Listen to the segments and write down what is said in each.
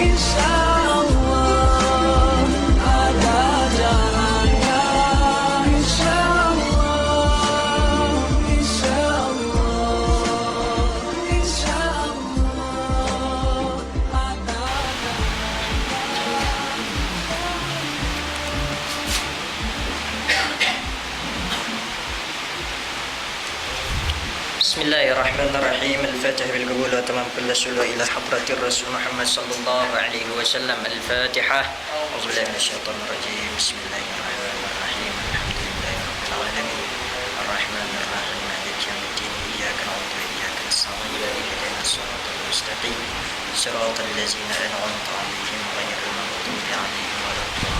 insyaallah ada jalannya, insyaallah, insyaallah, insyaallah ada. Bismillahirrahmanirrahim. Al-Fatihah bil qabul wa tamam kullu sallu ila hadratir Rasul Muhammad sallallahu alaihi wasallam. Al-Fatihah. A'udzubillahi minasyaitonir rajim. Bismillahirrahmanirrahim. Alhamdulillahi rabbil alamin. Arrahmanir rahim. Maliki yaumiddin. Iyyaka na'budu wa iyyaka nasta'in. Ihdinas siratal mustaqim. Siratal ladzina an'amta 'alaihim ghairil maghdubi 'alaihim waladdallin.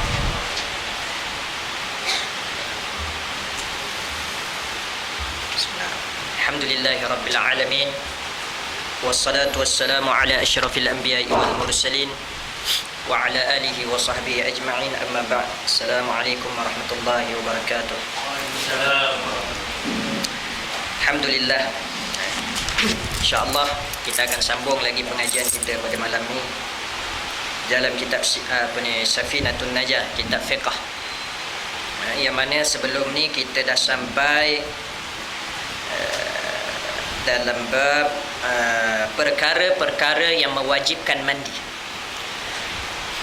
Alhamdulillahi rabbil alamin. Wassalatu wassalamu ala asyrafil anbiya'i wal mursalin wa ala alihi wa sahbihi ajma'in. Amma ba'd. Assalamualaikum warahmatullahi wabarakatuh. Alhamdulillah. InsyaAllah kita akan sambung lagi pengajian kita pada malam ni dalam kitab Safinatun Najah, kitab fiqh. Yang mana sebelum ni kita dah sampai dalam bab perkara-perkara yang mewajibkan mandi.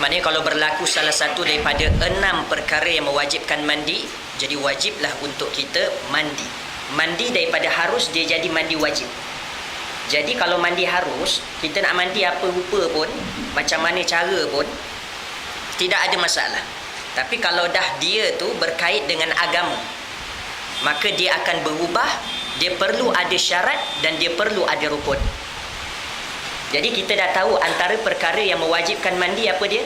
Maknanya kalau berlaku salah satu daripada 6 perkara yang mewajibkan mandi, jadi wajiblah untuk kita mandi. Mandi daripada harus dia jadi mandi wajib. Jadi kalau mandi harus, kita nak mandi apa rupa pun, macam mana cara pun, tidak ada masalah. Tapi kalau dah dia tu berkait dengan agama, maka dia akan berubah. Dia perlu ada syarat dan dia perlu ada rukun. Jadi kita dah tahu antara perkara yang mewajibkan mandi apa dia?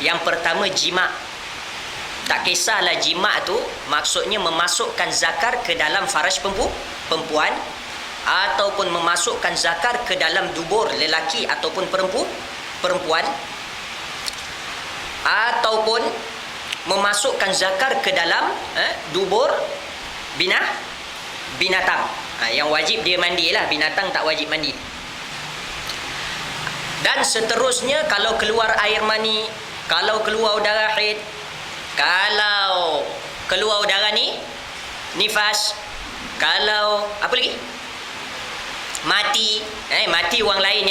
Yang pertama jima'. Tak kisahlah jima' tu maksudnya memasukkan zakar ke dalam faraj perempuan ataupun memasukkan zakar ke dalam dubur lelaki ataupun perempuan, ataupun memasukkan zakar ke dalam dubur binatang. Yang wajib dia mandilah, binatang tak wajib mandi. Dan seterusnya, kalau keluar air mani, kalau keluar udara haid, kalau keluar udara nifas, kalau apa lagi? Mati orang lain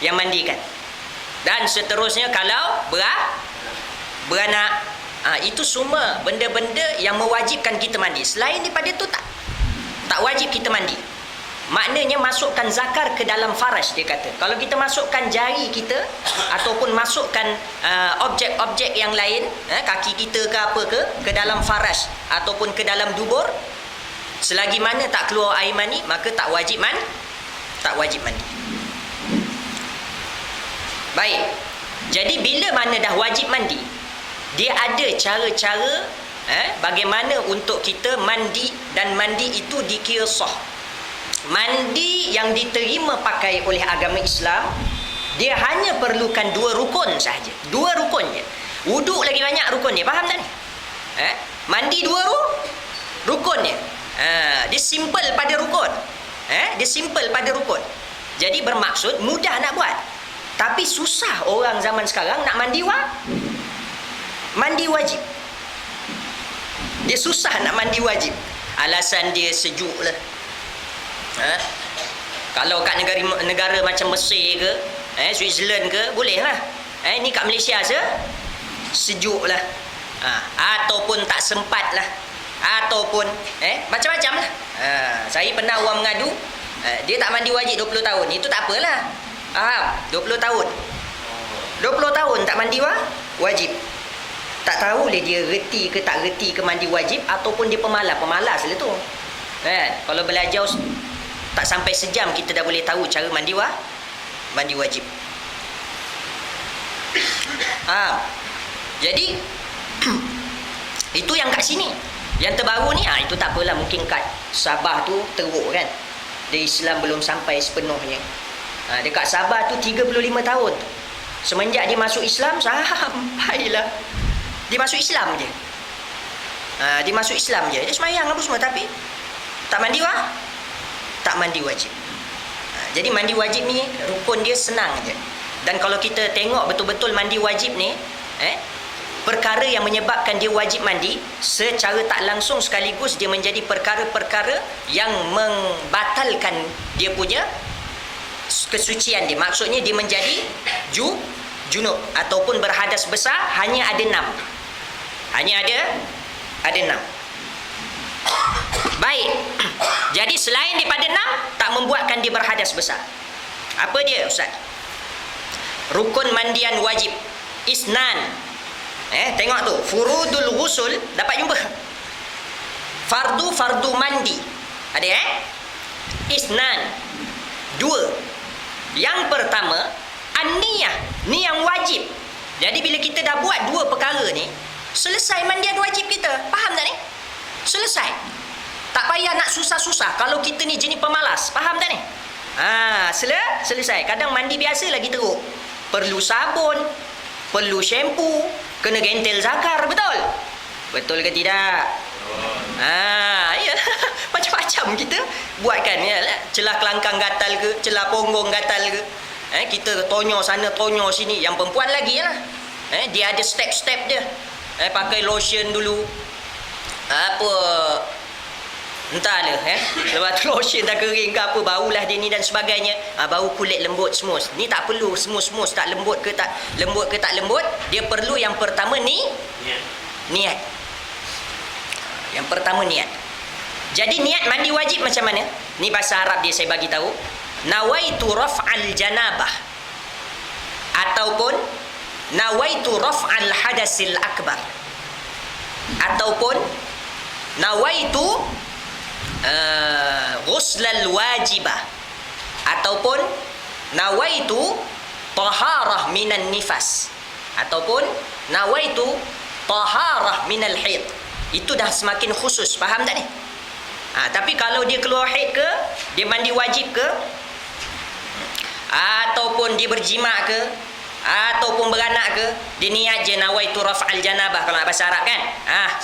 yang mandikan. Dan seterusnya kalau beranak, itu semua benda-benda yang mewajibkan kita mandi. Selain daripada itu tak wajib kita mandi. Maknanya masukkan zakar ke dalam faraj, dia kata. Kalau kita masukkan jari kita ataupun masukkan objek-objek yang lain, kaki kita ke apa ke dalam faraj ataupun ke dalam dubur, selagi mana tak keluar air mani, maka tak wajib mandi. Baik. Jadi bila mana dah wajib mandi, dia ada cara-cara bagaimana untuk kita mandi, dan mandi itu dikira sah. Mandi yang diterima pakai oleh agama Islam, dia hanya perlukan 2 rukun sahaja. 2 rukun je. Wuduk lagi banyak rukun dia. Faham tak ni? Mandi 2 rukun dia. Dia simple pada rukun. Dia simple pada rukun. Jadi bermaksud mudah nak buat. Tapi susah orang zaman sekarang nak mandi wajib. Dia susah nak mandi wajib. Alasan dia sejuk lah. Kalau kat negara macam Mesir ke, Switzerland ke, boleh lah. Ni kat Malaysia sejuk lah. Ataupun tak sempat lah. Ataupun macam-macam lah. Saya pernah orang mengadu, dia tak mandi wajib 20 tahun. Itu tak apalah. 20 tahun 20 tahun tak mandi wajib. Tak tahu lah dia reti ke tak reti ke mandi wajib, ataupun dia pemalas lah tu. Kalau belajar tak sampai sejam, kita dah boleh tahu cara mandi wajib. Jadi itu yang kat sini. Yang terbaru ni, itu tak apalah, mungkin kat Sabah tu teruk kan. Dia Islam belum sampai sepenuhnya. Dekat Sabah tu 35 tahun. Semenjak dia masuk Islam, sampailah dia masuk Islam je. Dia masuk Islam je. Dia semayang apa semua, tapi tak mandi wajib. Jadi mandi wajib ni rukun dia senang je. Dan kalau kita tengok betul-betul mandi wajib ni, perkara yang menyebabkan dia wajib mandi secara tak langsung sekaligus dia menjadi perkara-perkara yang membatalkan dia punya kesucian dia. Maksudnya dia menjadi junub ataupun berhadas besar. Hanya ada 6. Hanya ada 6. Baik. Jadi selain daripada 6 tak membuatkan dia berhadas besar. Apa dia Ustaz? Rukun mandian wajib isnan. Tengok tu, furudul ghusl, dapat jumpa? Fardu mandi. Ada isnan. 2. Yang pertama, an-niyah, ni yang wajib. Jadi bila kita dah buat 2 perkara ni, selesai mandian wajib kita. Faham tak ni? Selesai. Tak payah nak susah-susah kalau kita ni jenis pemalas. Faham tak ni? Selesai. Kadang mandi biasa lagi teruk. Perlu sabun, perlu shampoo, kena gentel zakar, betul? Betul ke tidak? Ya. Macam-macam kita buatkan, ya. Celah kelangkang gatal ke, celah ponggong gatal ke. Kita tonyo sana, tonyo sini. Yang perempuan lagi lah. Dia ada step-step dia. Pakai lotion dulu. Entahlah, lepas tu lotion dah kering ke apa, baulah dia ni dan sebagainya. Bau kulit lembut smooth. Ni tak perlu smooth tak lembut ke tak lembut. Dia perlu yang pertama ni niat. Yang pertama niat. Jadi niat mandi wajib macam mana? Ni bahasa Arab dia saya bagi tahu. Nawaitu raf'al janabah ataupun nawaitu raf'al hadasil akbar ataupun nawaitu ghuslal wajibah ataupun nawaitu taharah minan nifas ataupun nawaitu taharah minal haid. Itu dah semakin khusus. Faham tak ni? Tapi kalau dia keluar haid ke, dia mandi wajib ke, ataupun dia berjima ke, ataupun beranak ke, dia niat je nawaitu raf'al janabah kalau nak bahasa Arab kan.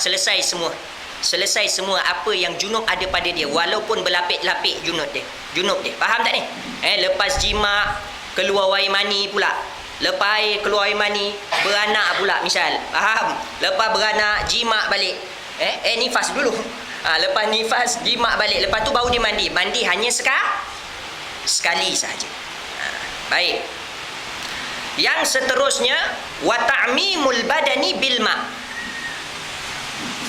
Selesai semua. Selesai semua apa yang junub ada pada dia, walaupun berlapik-lapik junub dia. Faham tak ni? Lepas jima keluar air mani pula. Lepas air keluar air mani beranak pula misal. Faham? Lepas beranak jima balik. Nifas dulu. Lepas nifas jima balik. Lepas tu baru dia mandi. Mandi hanya sekali sahaja. Baik. Yang seterusnya wa ta'mimul badani bil ma'.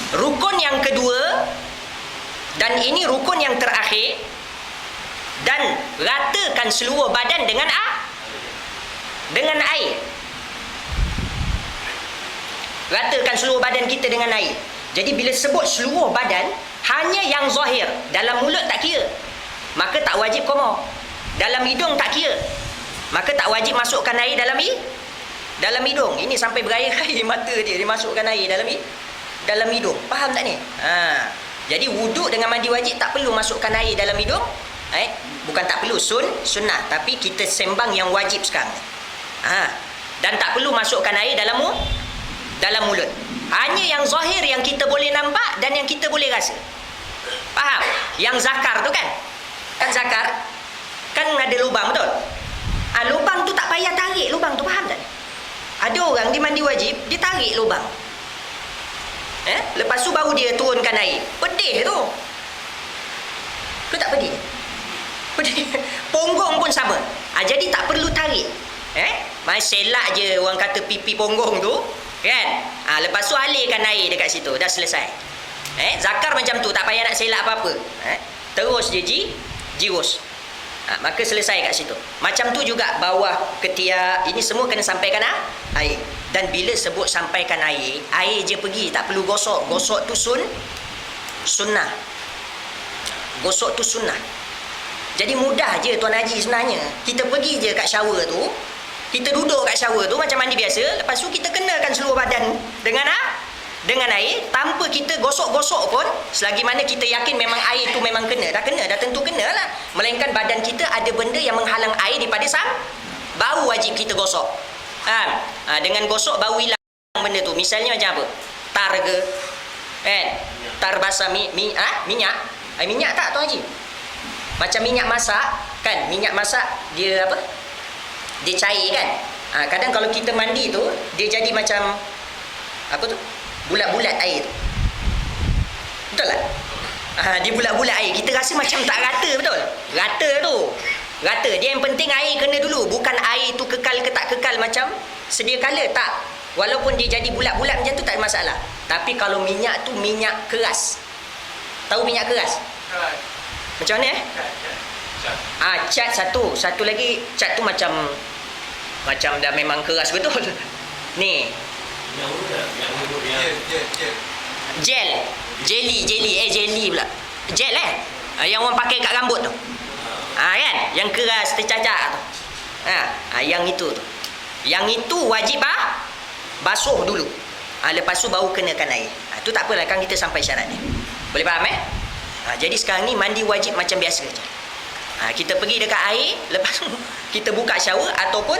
Rukun yang kedua, dan ini rukun yang terakhir, dan ratakan seluruh badan dengan air. Ratakan seluruh badan kita dengan air. Jadi bila sebut seluruh badan, hanya yang zahir. Dalam mulut tak kira, maka tak wajib qoma. Dalam hidung tak kira, maka tak wajib masukkan air dalam hidung. Ini sampai berair-air mata dia masukkan air dalam hidung. Faham tak ni? Jadi wuduk dengan mandi wajib tak perlu masukkan air dalam hidung. Bukan tak perlu, sunnah. Tapi kita sembang yang wajib sekarang. Dan tak perlu masukkan air dalam mulut. Hanya yang zahir yang kita boleh nampak dan yang kita boleh rasa. Faham? Yang zakar tu kan? Kan zakar kan ada lubang, betul? Lubang tu tak payah tarik lubang tu. Faham tak? Ada orang dia mandi wajib, dia tarik lubang. Lepas tu baru dia turunkan air. Pedih tu. Ke tak pedih? Pedih. Ponggong pun sama. Jadi tak perlu tarik. Mai selak je orang kata pipi ponggong tu, kan? Lepas tu alirkan air dekat situ. Dah selesai. Zakar macam tu, tak payah nak selak apa-apa. Terus je jirus. Maka selesai kat situ. Macam tu juga bawah ketiak, ini semua kena sampaikan air. Dan bila sebut sampaikan air je pergi, tak perlu gosok. Gosok tu sunnah. Gosok tu sunnah. Jadi mudah je Tuan Haji sebenarnya. Kita pergi je kat shower tu, kita duduk kat shower tu macam mandi biasa. Lepas tu kita kenakan seluruh badan dengan air, tanpa kita gosok-gosok pun, selagi mana kita yakin memang air tu memang kena. Dah tentu kena lah. Melainkan badan kita ada benda yang menghalang air daripada baru wajib kita gosok. Dengan gosok baru hilang benda tu. Misalnya macam apa? Tar ke, kan? Tar basah minyak. Minyak tak Tuan Haji? Macam minyak masak, kan? Minyak masak dia apa? dia cair kan. Kadang kalau kita mandi tu dia jadi macam apa tu, bulat-bulat air tu, betul tak? Dia bulat-bulat air, kita rasa macam tak rata, betul? Rata tu, rata. Dia yang penting air kena dulu, bukan air tu kekal ke tak kekal macam sedia kala, tak. Walaupun dia jadi bulat-bulat macam tu tak ada masalah. Tapi kalau minyak tu minyak keras, tahu minyak keras? Macam mana cat satu lagi, cat tu macam dah memang keras betul. Ni jelly pula. Gel yang orang pakai kat rambut tu. Kan? Yang keras tercacak tu. Yang itu tu. Yang itu wajib basuh dulu. Lepas tu baru kenakan air. Tu tak apalah, kan kita sampai syarat ni. Boleh faham jadi sekarang ni mandi wajib macam biasa je. Kita pergi dekat air, lepas tu kita buka shower ataupun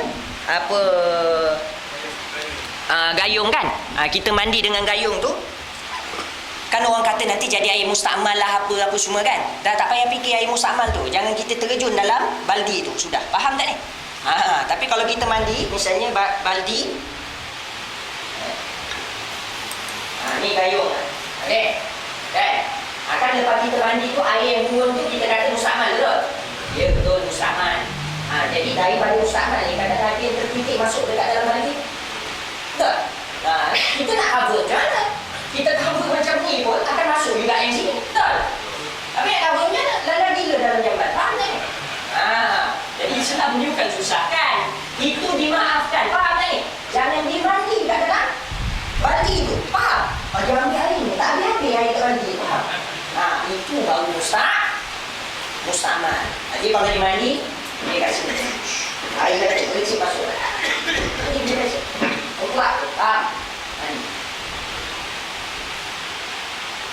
apa gayung kan. Kita mandi dengan gayung tu. Kan orang kata nanti jadi air mustakmal lah apa semua kan. Dah tak payah fikir air mustakmal tu. Jangan kita terjun dalam baldi tu. Sudah. Faham tak ni? Tapi kalau kita mandi, misalnya baldi. Ni gayung. Okey. Kan? Kan lepas kita mandi tu, air yang turun tu kita kata mustakmal, betul? Ya, betul, mustakmal. Jadi daripada mustakmal ni, kadang-kadang dia tertitik masuk dekat dalam baldi. Betul? Kita nak cover macam mana? Kita cover macam ni pun akan masuk juga yang sini. Betul? Tapi nak covernya lalang gila dalam jamban. Faham tak ni? Jadi Islam ni bukan susah kan? Itu dimaafkan. Faham tak ni? Jangan dimandi kat dalam baldi tu. Faham? Dia ambil air ni. Tak ambil air kat baldi. Faham? Itu baru mustakmal. Jadi kalau dia mandi, dia kat sini. Air dah kecil masuk. Ini dia kecil. Kuat. Faham?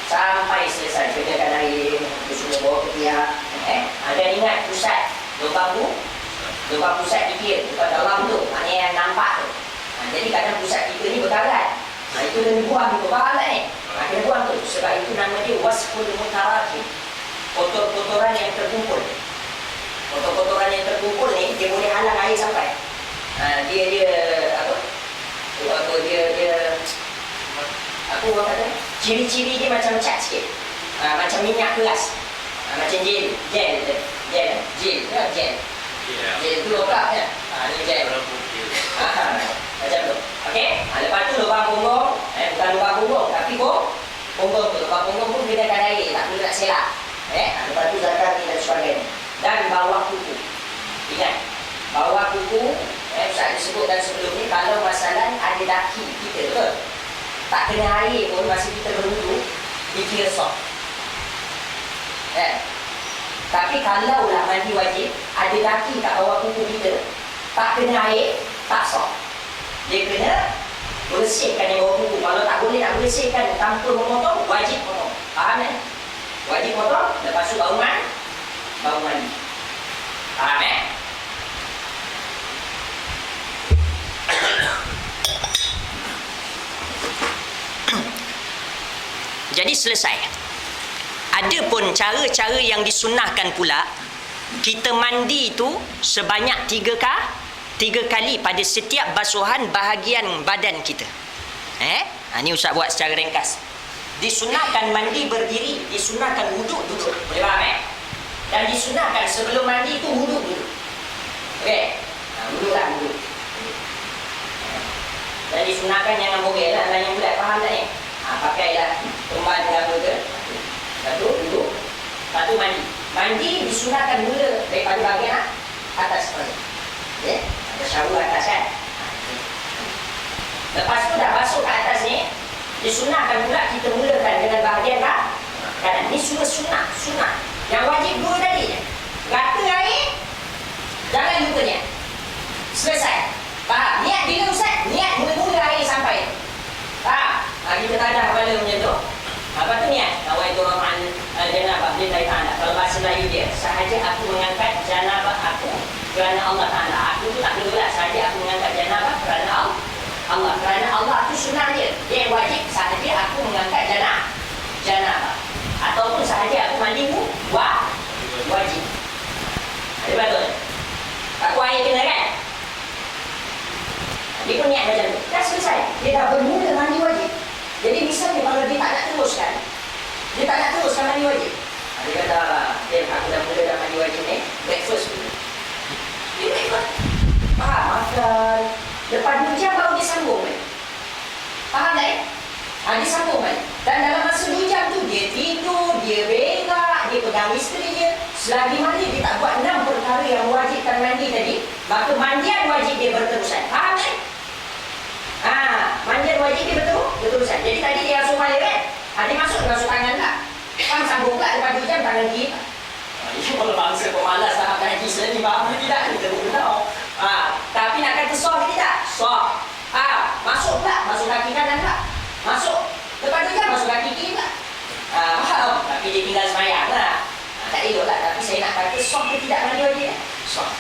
Sampai selesai kedakan air, kita semua bawa ke tiap. Dan ingat pusat lubang pusat fikir bukan dalam tu, maknanya yang nampak tu. Jadi kadang pusat kita ni berkarat. Itu kena buang tu, faham tak ni? Kena buang tu, sebab itu nama dia wasful mutarakib, kotor-kotoran yang terkumpul. Kotor-kotoran yang terkumpul ni dia boleh halang air sampai. Dia apa? Aku orang kata ciri-ciri dia macam cat sikit. Macam minyak keras. Macam gel tu lokap kan. Ni gel. Macam tu. Okey. Lepas tu lubang punggung, bukan lubang punggung tapi punggung tu. Lubang punggung pun gunakan air, tak perlu nak selak. Lepas tu zakat ni dan sebagainya. Dan bawah kuku. Ingat, bawah kuku, Ustaz disebutkan sebelum ni, kalau masalah ada daki kita, betul? Tak kena air pun masa kita berwudu, dikira sah. Tapi kalau lah mandi wajib, ada daki kat bawah kuku kita, tak kena air, tak sah. Dia kena bersihkan yang bawah kuku. Kalau tak boleh nak bersihkan tanpa memotong, wajib potong. Faham kan? Wajib potong, lepas tu baru mandi. Faham Jadi selesai. Ada pun cara-cara yang disunahkan pula. Kita mandi tu sebanyak 3 kali pada setiap basuhan bahagian badan kita. Ni Ustaz buat secara ringkas. Disunahkan mandi berdiri, disunahkan wuduk duduk. Boleh faham Dan disunahkan sebelum mandi tu wuduk dulu. Okey. Wuduk. Dan disunahkan jangan bogel lah, yang bulat, faham tak ni? Pakailah tumban ke apa ke. Satu, duduk. Lepas tu mandi. Mandi disunahkan mula daripada bahagian atas sekali. Ada shower atas kan. Lepas tu dah basuh ke atas ni, disunahkan pula kita mulakan dengan bahagian kanan. Ni semua sunah. Yang wajib 2 tadi je. Rata air, jangan lupa niat. Selesai. Faham? Niat bila Ustaz? Niat mula-mula air sampai. Faham? Kita tak ada kepala macam tu. Apa tu niat? Nawaitu rafa'an janabah lillahi ta'ala. Kalau bahasa Melayu dia, sahaja aku mengangkat janabah aku kerana Allah Ta'ala. Aku tu tak perlu lah, sahaja aku mengangkat janabah kerana Allah. Kerana Allah tu sunnah dia. Dia wajib sahaja aku mengangkat janabah. Ataupun sahaja aku mandi wajib. Ada betul? Aku air kena kan? niat macam tu. Dah selesai. Dia dah bermula mandi wajib. Jadi misalnya kalau dia tak nak teruskan, dia tak nak teruskan mandi wajib. Dia kata, aku dah mula dah mandi wajib ni, breakfast dulu. Dia breakfast. Faham? Makan. Lepas 2 jam baru dia sambung kan? Faham tak dia sambung kan? Dan dalam masa 2 jam tu, dia tidur, dia berak, dia pegang isteri dia. Selagi mana dia tak buat 6 perkara yang mewajibkan mandi tadi, maka mandian wajib dia berterusan. Faham tak? Mandian wajib dia berterusan. Jadi tadi dia asuh balik kan? Dia masuk tangan tak? Kan sambung tak lepas 2 jam tangan kiri tak? Ini kalau bangsa pemalas tak akan haji seni, faham ke tidak? Kita pun tahu. Tapi nak kata sah ke tidak? Sah. Masuk tak? Masuk kaki kanan tak? Masuk. Lepas 2 jam masuk kaki kiri tak? Faham? Tapi dia tinggal semayang lah. Tak elok lah. Tapi saya nak kata sah ke tidak mandi wajib? Sah.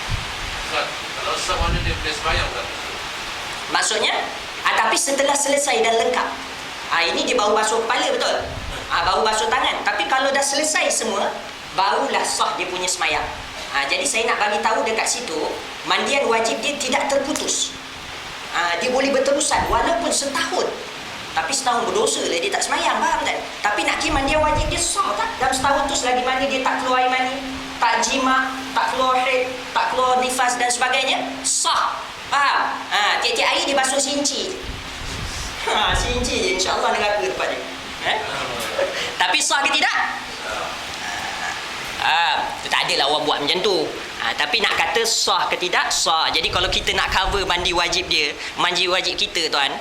Kalau sah mana dia boleh sembahyang tak? Maksudnya? Tapi setelah selesai dan lengkap. Ini dia baru basuh kepala, betul? Baru basuh tangan. Tapi kalau dah selesai semua, barulah sah dia punya semayang. Jadi saya nak bagi tahu dekat situ, mandian wajib dia tidak terputus. Dia boleh berterusan walaupun setahun. Tapi setahun berdosa lah dia tak semayang, faham tak? Tapi nak kira mandian wajib dia sah tak? Dalam setahun tu selagi mana dia tak keluar air mani, tak jima, tak keluar haid, tak keluar nifas dan sebagainya, sah. Faham? Tiap-tiap hari dia basuh sinci. Sinci je, insyaAllah neraka depan dia. Tapi sah ke tidak? Tak adalah orang buat macam tu. Tapi nak kata sah ke tidak? Sah. Jadi kalau kita nak cover mandi wajib dia, mandi wajib kita tuan,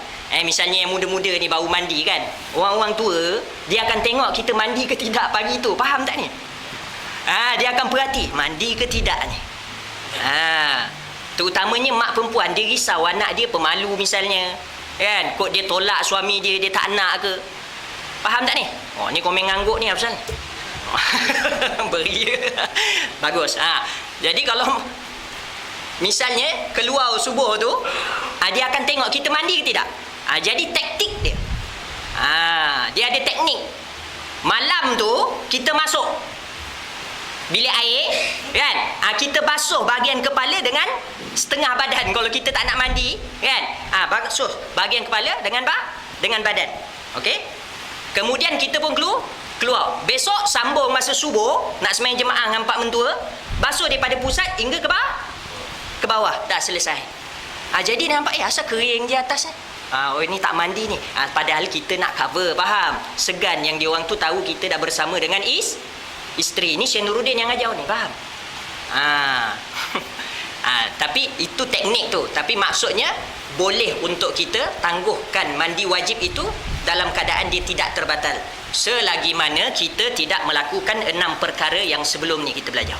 misalnya yang muda-muda ni baru mandi kan, orang-orang tua dia akan tengok kita mandi ke tidak pagi tu. Faham tak ni? Dia akan perhati mandi ke tidak ni. Terutamanya mak perempuan, dia risau anak dia pemalu misalnya kan, kod dia tolak suami dia, dia tak nak ke. Faham tak ni? Ni komen ngangguk ni apa pasal? Beria. Bagus. Jadi kalau misalnya keluar subuh tu, dia akan tengok kita mandi ke tidak. Jadi taktik dia, dia ada teknik. Malam tu kita masuk bilik air kan, kita basuh bahagian kepala dengan setengah badan kalau kita tak nak mandi kan. Basuh bahagian kepala dengan badan. Okey, kemudian kita pun keluar. Besok sambung masa subuh nak sembahyang jemaah dengan pak mentua, basuh daripada pusat hingga ke bawah. Dah selesai. Jadi nampak asal kering je atas ni. Ini tak mandi ni. Padahal kita nak cover, faham? Segan yang dia orang tu tahu kita dah bersama dengan isteri. Ni Syekh Nuruddin yang ajar ni, faham? Tapi itu teknik tu. Tapi maksudnya boleh untuk kita tangguhkan mandi wajib itu dalam keadaan dia tidak terbatal, selagi mana kita tidak melakukan 6 perkara yang sebelum ni kita belajar.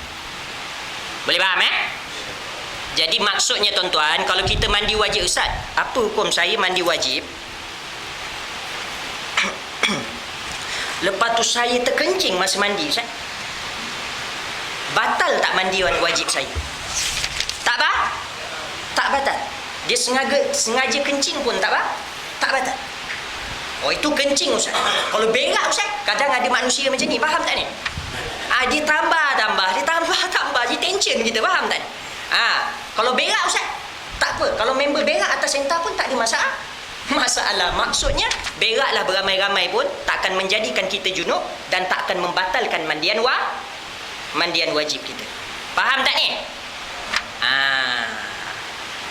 Boleh faham Jadi maksudnya tuan-tuan, kalau kita mandi wajib, Ustaz, apa hukum saya mandi wajib? Lepas tu saya terkencing masa mandi, Ustaz. Batal tak mandi wajib saya? Tak apa? Tak batal. Dia sengaja kencing pun tak apa? Tak batal. Itu kencing, Ustaz. Kalau berak, Ustaz, kadang ada manusia macam ni, faham tak ni? Dia tambah, dia tension kita, faham tak? Kalau berak, Ustaz, tak apa. Kalau member berak atas sentar pun tak ada masalah. Maksudnya beraklah beramai-ramai pun tak akan menjadikan kita junub dan tak akan membatalkan mandian wajib kita. Faham tak ni?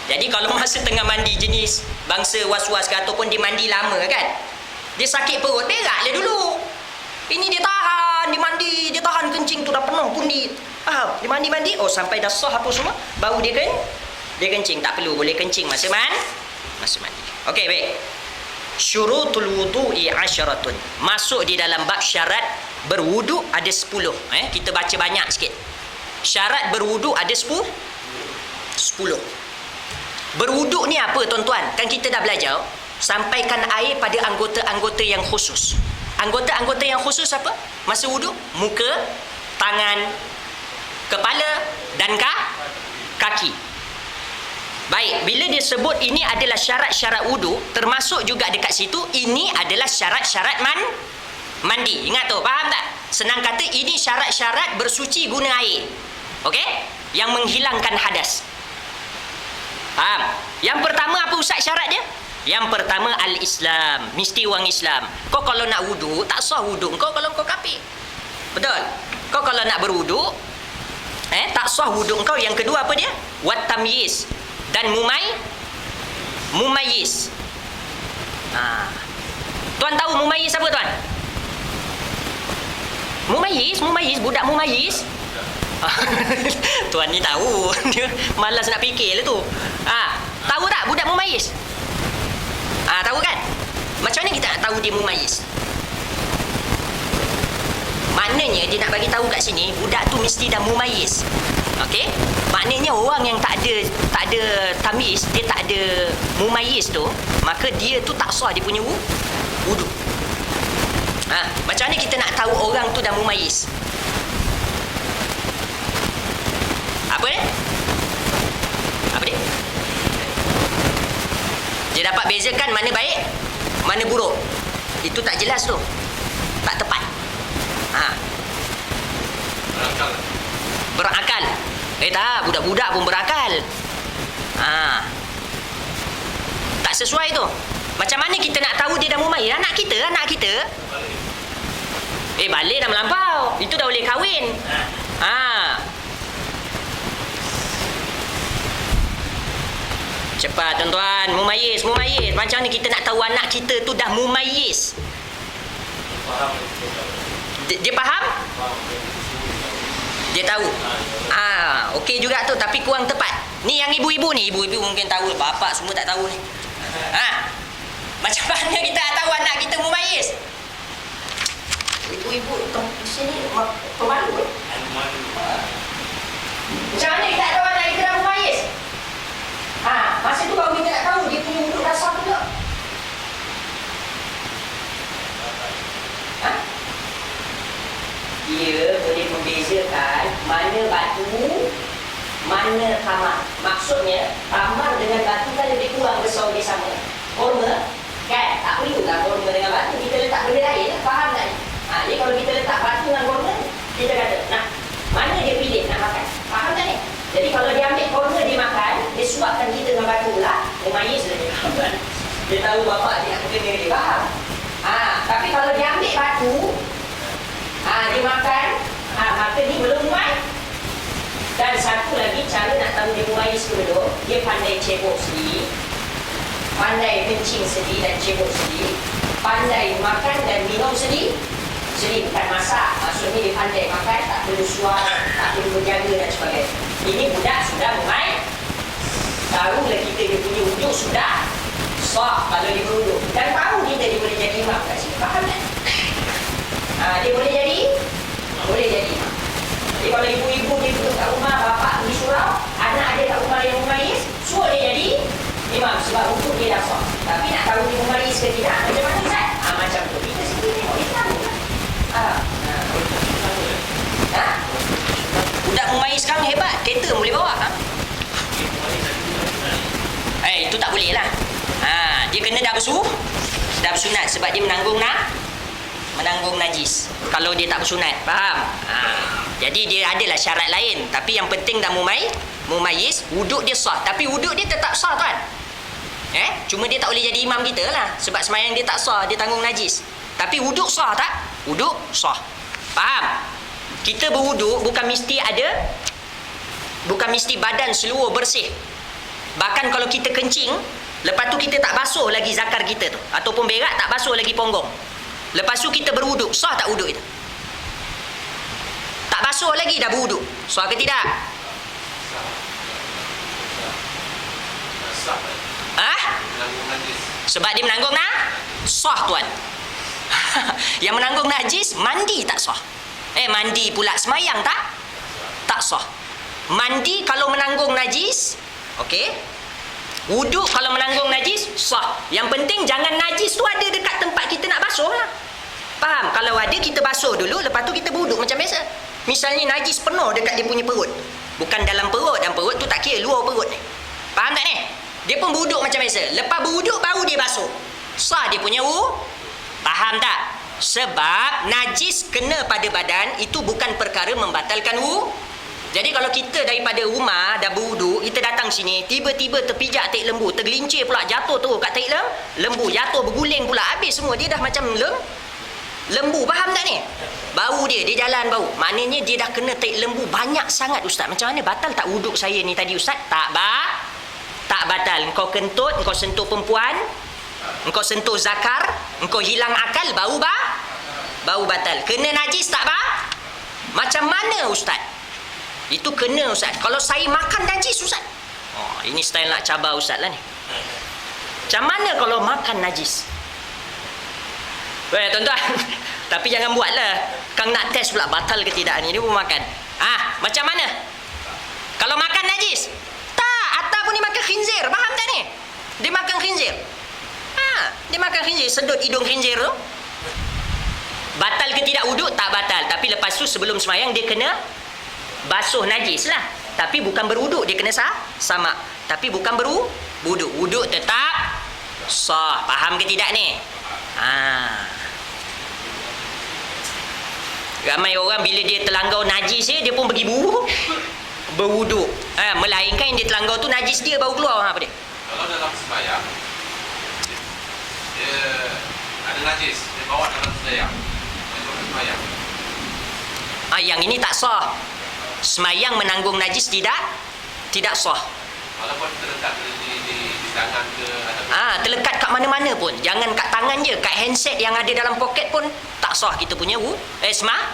Jadi kalau masa tengah mandi jenis bangsa was-was ke ataupun dia mandi lama kan, dia sakit perut, beraklah dulu. Ini dia tahan, dia mandi, dia tahan kencing tu dah penuh pundi. Dia mandi, sampai dah sah apa semua, baru dia kencing. Tak perlu, boleh kencing masa mandi. Okey, baik. Syurutul wudu'i 'asyaratun. Masuk di dalam bab syarat berwudu ada 10. Kita baca banyak sikit. Syarat berwudu ada 10. Berwudu ni apa tuan-tuan? Kan kita dah belajar, sampaikan air pada anggota-anggota yang khusus. Anggota-anggota yang khusus apa? Masa wudu, muka, tangan, kepala dan kaki. Baik, bila dia sebut ini adalah syarat-syarat wudu, termasuk juga dekat situ ini adalah syarat-syarat mandi. Ingat tu, faham tak? Senang kata ini syarat-syarat bersuci guna air. Okey? Yang menghilangkan hadas. Faham? Yang pertama apa Ustaz syarat dia? Yang pertama al-Islam. Mesti orang Islam. Kau kalau nak wuduk, tak sah wuduk kau kalau kau kafir. Betul? Kau kalau nak berwuduk, tak sah wuduk kau. Yang kedua apa dia? Wat tamyiz. Dan mumayyiz. Tuan tahu mumayyiz apa tuan? Mumayyiz, budak mumayyiz. Tuan ni tahu. Dia malas nak fikir lah tu. Tahu tak budak mumayyiz? Tahu kan? Macam mana kita nak tahu dia mumayyiz? Maknanya dia nak bagi tahu kat sini budak tu mesti dah mumayyiz. Okey? Maknanya orang yang tak ada tamyiz, dia tak ada mumayyiz tu, maka dia tu tak sah dia punya wuduk. Macam mana kita nak tahu orang tu dah mumayyiz? Apa dia? Apa dia? Dia dapat bezakan mana baik, mana buruk. Itu tak jelas tu. Tak tepat. Berakal. Tak, budak-budak pun berakal. Tak sesuai tu. Macam mana kita nak tahu dia dah mumayyiz? Anak kita. Balik dah melampau. Itu dah boleh kahwin. Cepat tuan-tuan, mumayyiz. Macam mana kita nak tahu anak kita tu dah mumayyiz? Dia faham? Dia tahu. Okey juga tu, tapi kurang tepat. Ni yang ibu-ibu mungkin tahu, bapak semua tak tahu ni. Macam mana kita nak tahu anak kita mumayyiz? Ibu-ibu di sini pemalu. Macam mana kita nak tahu anak kita dah mumayyiz? Masa tu baru kita nak tahu dia punya wuduk dasar tu tak? Dia boleh membezakan mana batu, mana tamar. Maksudnya, tamar dengan batu kan lebih kurang besar dia sama. Korma, kan? Tak perlulah korma dengan batu. Kita letak benda lain, faham tak ni? Jadi kalau kita letak batu dengan korma, kita kata, mana dia pilih nak makan? Faham tak ni? Jadi kalau dia ambil korma dia makan, dia suapkan kita dengan batu lah. Mumayyiz lah dia. Dia tahu bapak dia nak kena dia faham. Tapi kalau dia ambil batu, dia makan, maka ni belum mumayyiz. Dan satu lagi cara nak tahu dia mumayyiz ke belum, dia pandai cebok sendiri, pandai kencing sendiri dan cebok sendiri, pandai makan dan minum sendiri, bukan masak. Maksudnya dia pandai makan, tak perlu suap, tak perlu berjaga dan sebagainya. Ini budak sudah mumayyiz. Tahulah kita dia punya wuduk sudah sah kalau dia berwuduk. Dan tahu kita dia boleh jadi imam kat sini. Faham tak? Dia boleh jadi imam. Jadi kalau ibu-ibu dia duduk kat rumah, bapak pergi surau, anak ada kat rumah yang mumayyiz, suruh dia jadi imam sebab wuduk dia dah sah. Tapi nak tahu dia mumayyiz ke tidak, macam mana Ustaz? Macam tu. Kita sendiri tengok dia tahu. Budak mumayyiz sekarang hebat, kereta boleh bawa. Itu tak boleh lah. Dia kena dah bersunat sebab dia menanggung najis. Kalau dia tak bersunat, faham? Jadi dia adalah syarat lain, tapi yang penting dah mumayyiz, wuduk dia sah. Tapi wuduk dia tetap sah tuan. Cuma dia tak boleh jadi imam kita lah sebab sembahyang dia tak sah, dia tanggung najis. Tapi wuduk sah tak? Wuduk sah. Faham? Kita berwuduk bukan mesti badan seluruh bersih. Bahkan kalau kita kencing, lepas tu kita tak basuh lagi zakar kita tu, ataupun berak tak basuh lagi ponggong, lepas tu kita berwuduk, sah tak wuduk itu? Tak basuh lagi dah berwuduk, sah ke tidak? Sebab dia menanggung sah tuan. Yang menanggung najis mandi tak sah. Mandi pula semayang tak sah. Mandi kalau menanggung najis, okey. Wuduk kalau menanggung najis sah. Yang penting jangan najis tu ada dekat tempat kita nak basuh lah. Faham? Kalau ada kita basuh dulu, lepas tu kita berwuduk macam biasa. Misalnya najis penuh dekat dia punya perut, bukan dalam perut, dan perut tu tak kira luar perut ni. Faham tak ni? Dia pun berwuduk macam biasa. Lepas berwuduk baru dia basuh, sah dia punya Faham tak? Sebab najis kena pada badan itu bukan perkara membatalkan Jadi kalau kita daripada rumah dah berwuduk, kita datang sini, tiba-tiba terpijak tahi lembu, tergelincir pula jatuh tu kat tahi lembu, jatuh berguling pula, habis semua. Dia dah macam lembu, faham tak ni? Bau dia jalan bau. Maknanya dia dah kena tahi lembu banyak sangat, ustaz. Macam mana batal tak wuduk saya ni tadi, ustaz? Tak batal. Engkau kentut, engkau sentuh perempuan, engkau sentuh zakar, engkau hilang akal, bau batal. Kena najis tak Macam mana, ustaz? Itu kena, ustaz. Kalau saya makan najis, ustaz. Oh, ini style nak cabar ustaz lah ni. Macam mana kalau makan najis? Weh, tuan-tuan. Tapi jangan buatlah. Kang nak test pula batal ke tidak ni. Dia pun makan. Macam mana? Kalau makan najis? Tak. Ataupun dia makan khinzir. Faham tak ni? Dia makan khinzir. Dia makan khinzir. Sedut hidung khinzir tu. Batal ke tidak wuduk? Tak batal. Tapi lepas tu sebelum sembahyang dia kena basuh najis lah. Tapi bukan berwuduk. Dia kena sama. Tapi bukan berwuduk. Wuduk tetap sah. Faham ke tidak ni? Ramai orang bila dia terlanggar najis dia pun pergi berwuduk. Melainkan yang dia terlanggar tu najis dia baru keluar. Apa dia? Kalau dalam sembahyang dia ada najis, dia bawa dalam sembahyang. Yang ini tak sah. Semayang menanggung najis tidak sah. Walaupun terlekat di tangan ke terlekat kat mana-mana pun. Jangan kat tangan je, kat handset yang ada dalam poket pun tak sah kita punya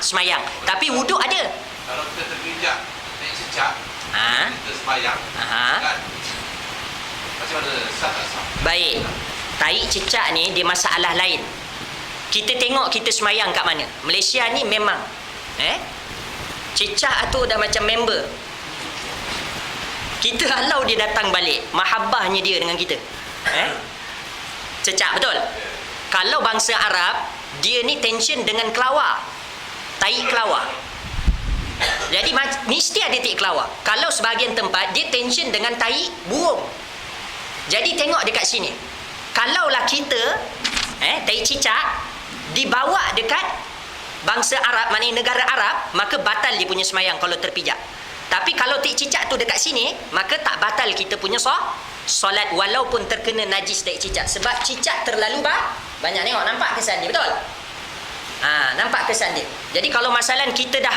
semayang. Tapi wuduk ada. Kalau kita terpijak naik cecak, kita semayang, kan? Macam mana sah tak sah? Baik. Tahi cecak ni dia masalah lain. Kita tengok kita semayang kat mana. Malaysia ni memang cecak tu dah macam member. Kita halau dia datang balik, mahabbahnya dia dengan kita. Cecak betul. Kalau bangsa Arab, dia ni tension dengan kelawar. Tai kelawar. Jadi mesti ada tai kelawar. Kalau sebahagian tempat dia tension dengan tai burung. Jadi tengok dekat sini. Kalaulah kita tai cicak dibawa dekat bangsa Arab, maknanya negara Arab, maka batal dia punya semayang kalau terpijak. Tapi kalau tai cicak tu dekat sini, maka tak batal kita punya solat walaupun terkena najis tai cicak. Sebab cicak terlalu banyak. Tengok, nampak kesan dia, betul? Nampak kesan dia. Jadi kalau masalah kita dah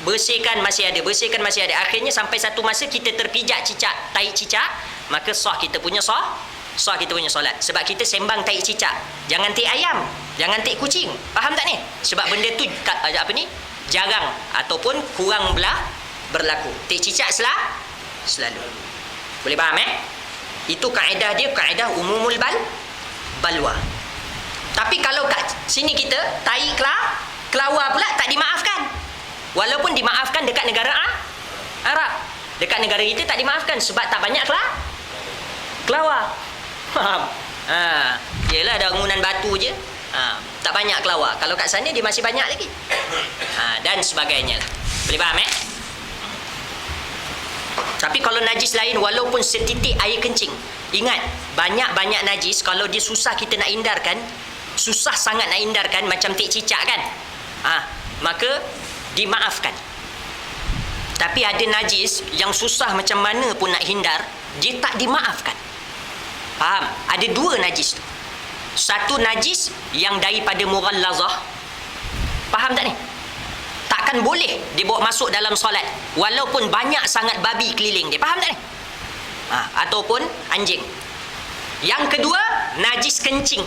bersihkan masih ada, akhirnya sampai satu masa kita terpijak tai cicak, maka sah kita punya solat. Sebab kita sembang tai cicak. Jangan tai ayam, jangan tai kucing. Faham tak ni? Sebab benda tu jarang ataupun kurang berlaku. Tai cicak selalu. Boleh faham Itu kaedah dia, kaedah umumul balwa. Tapi kalau kat sini kita tai kelawar pula tak dimaafkan. Walaupun dimaafkan dekat negara Arab. Dekat negara kita tak dimaafkan sebab tak banyak kelawar. Faham? Yelah ada bangunan batu je. Tak banyak kelawar. Kalau kat sana dia masih banyak lagi. Dan sebagainya. Boleh faham Tapi kalau najis lain walaupun setitik air kencing. Ingat, banyak-banyak najis kalau dia susah kita nak hindarkan, susah sangat nak hindarkan macam tai cicak kan. Maka dimaafkan. Tapi ada najis yang susah macam mana pun nak hindar, dia tak dimaafkan. Faham? Ada dua najis tu. Satu najis yang daripada mughallazah. Faham tak ni? Takkan boleh dia bawa masuk dalam solat walaupun banyak sangat babi keliling dia. Faham tak ni? Ataupun anjing. Yang kedua, najis kencing.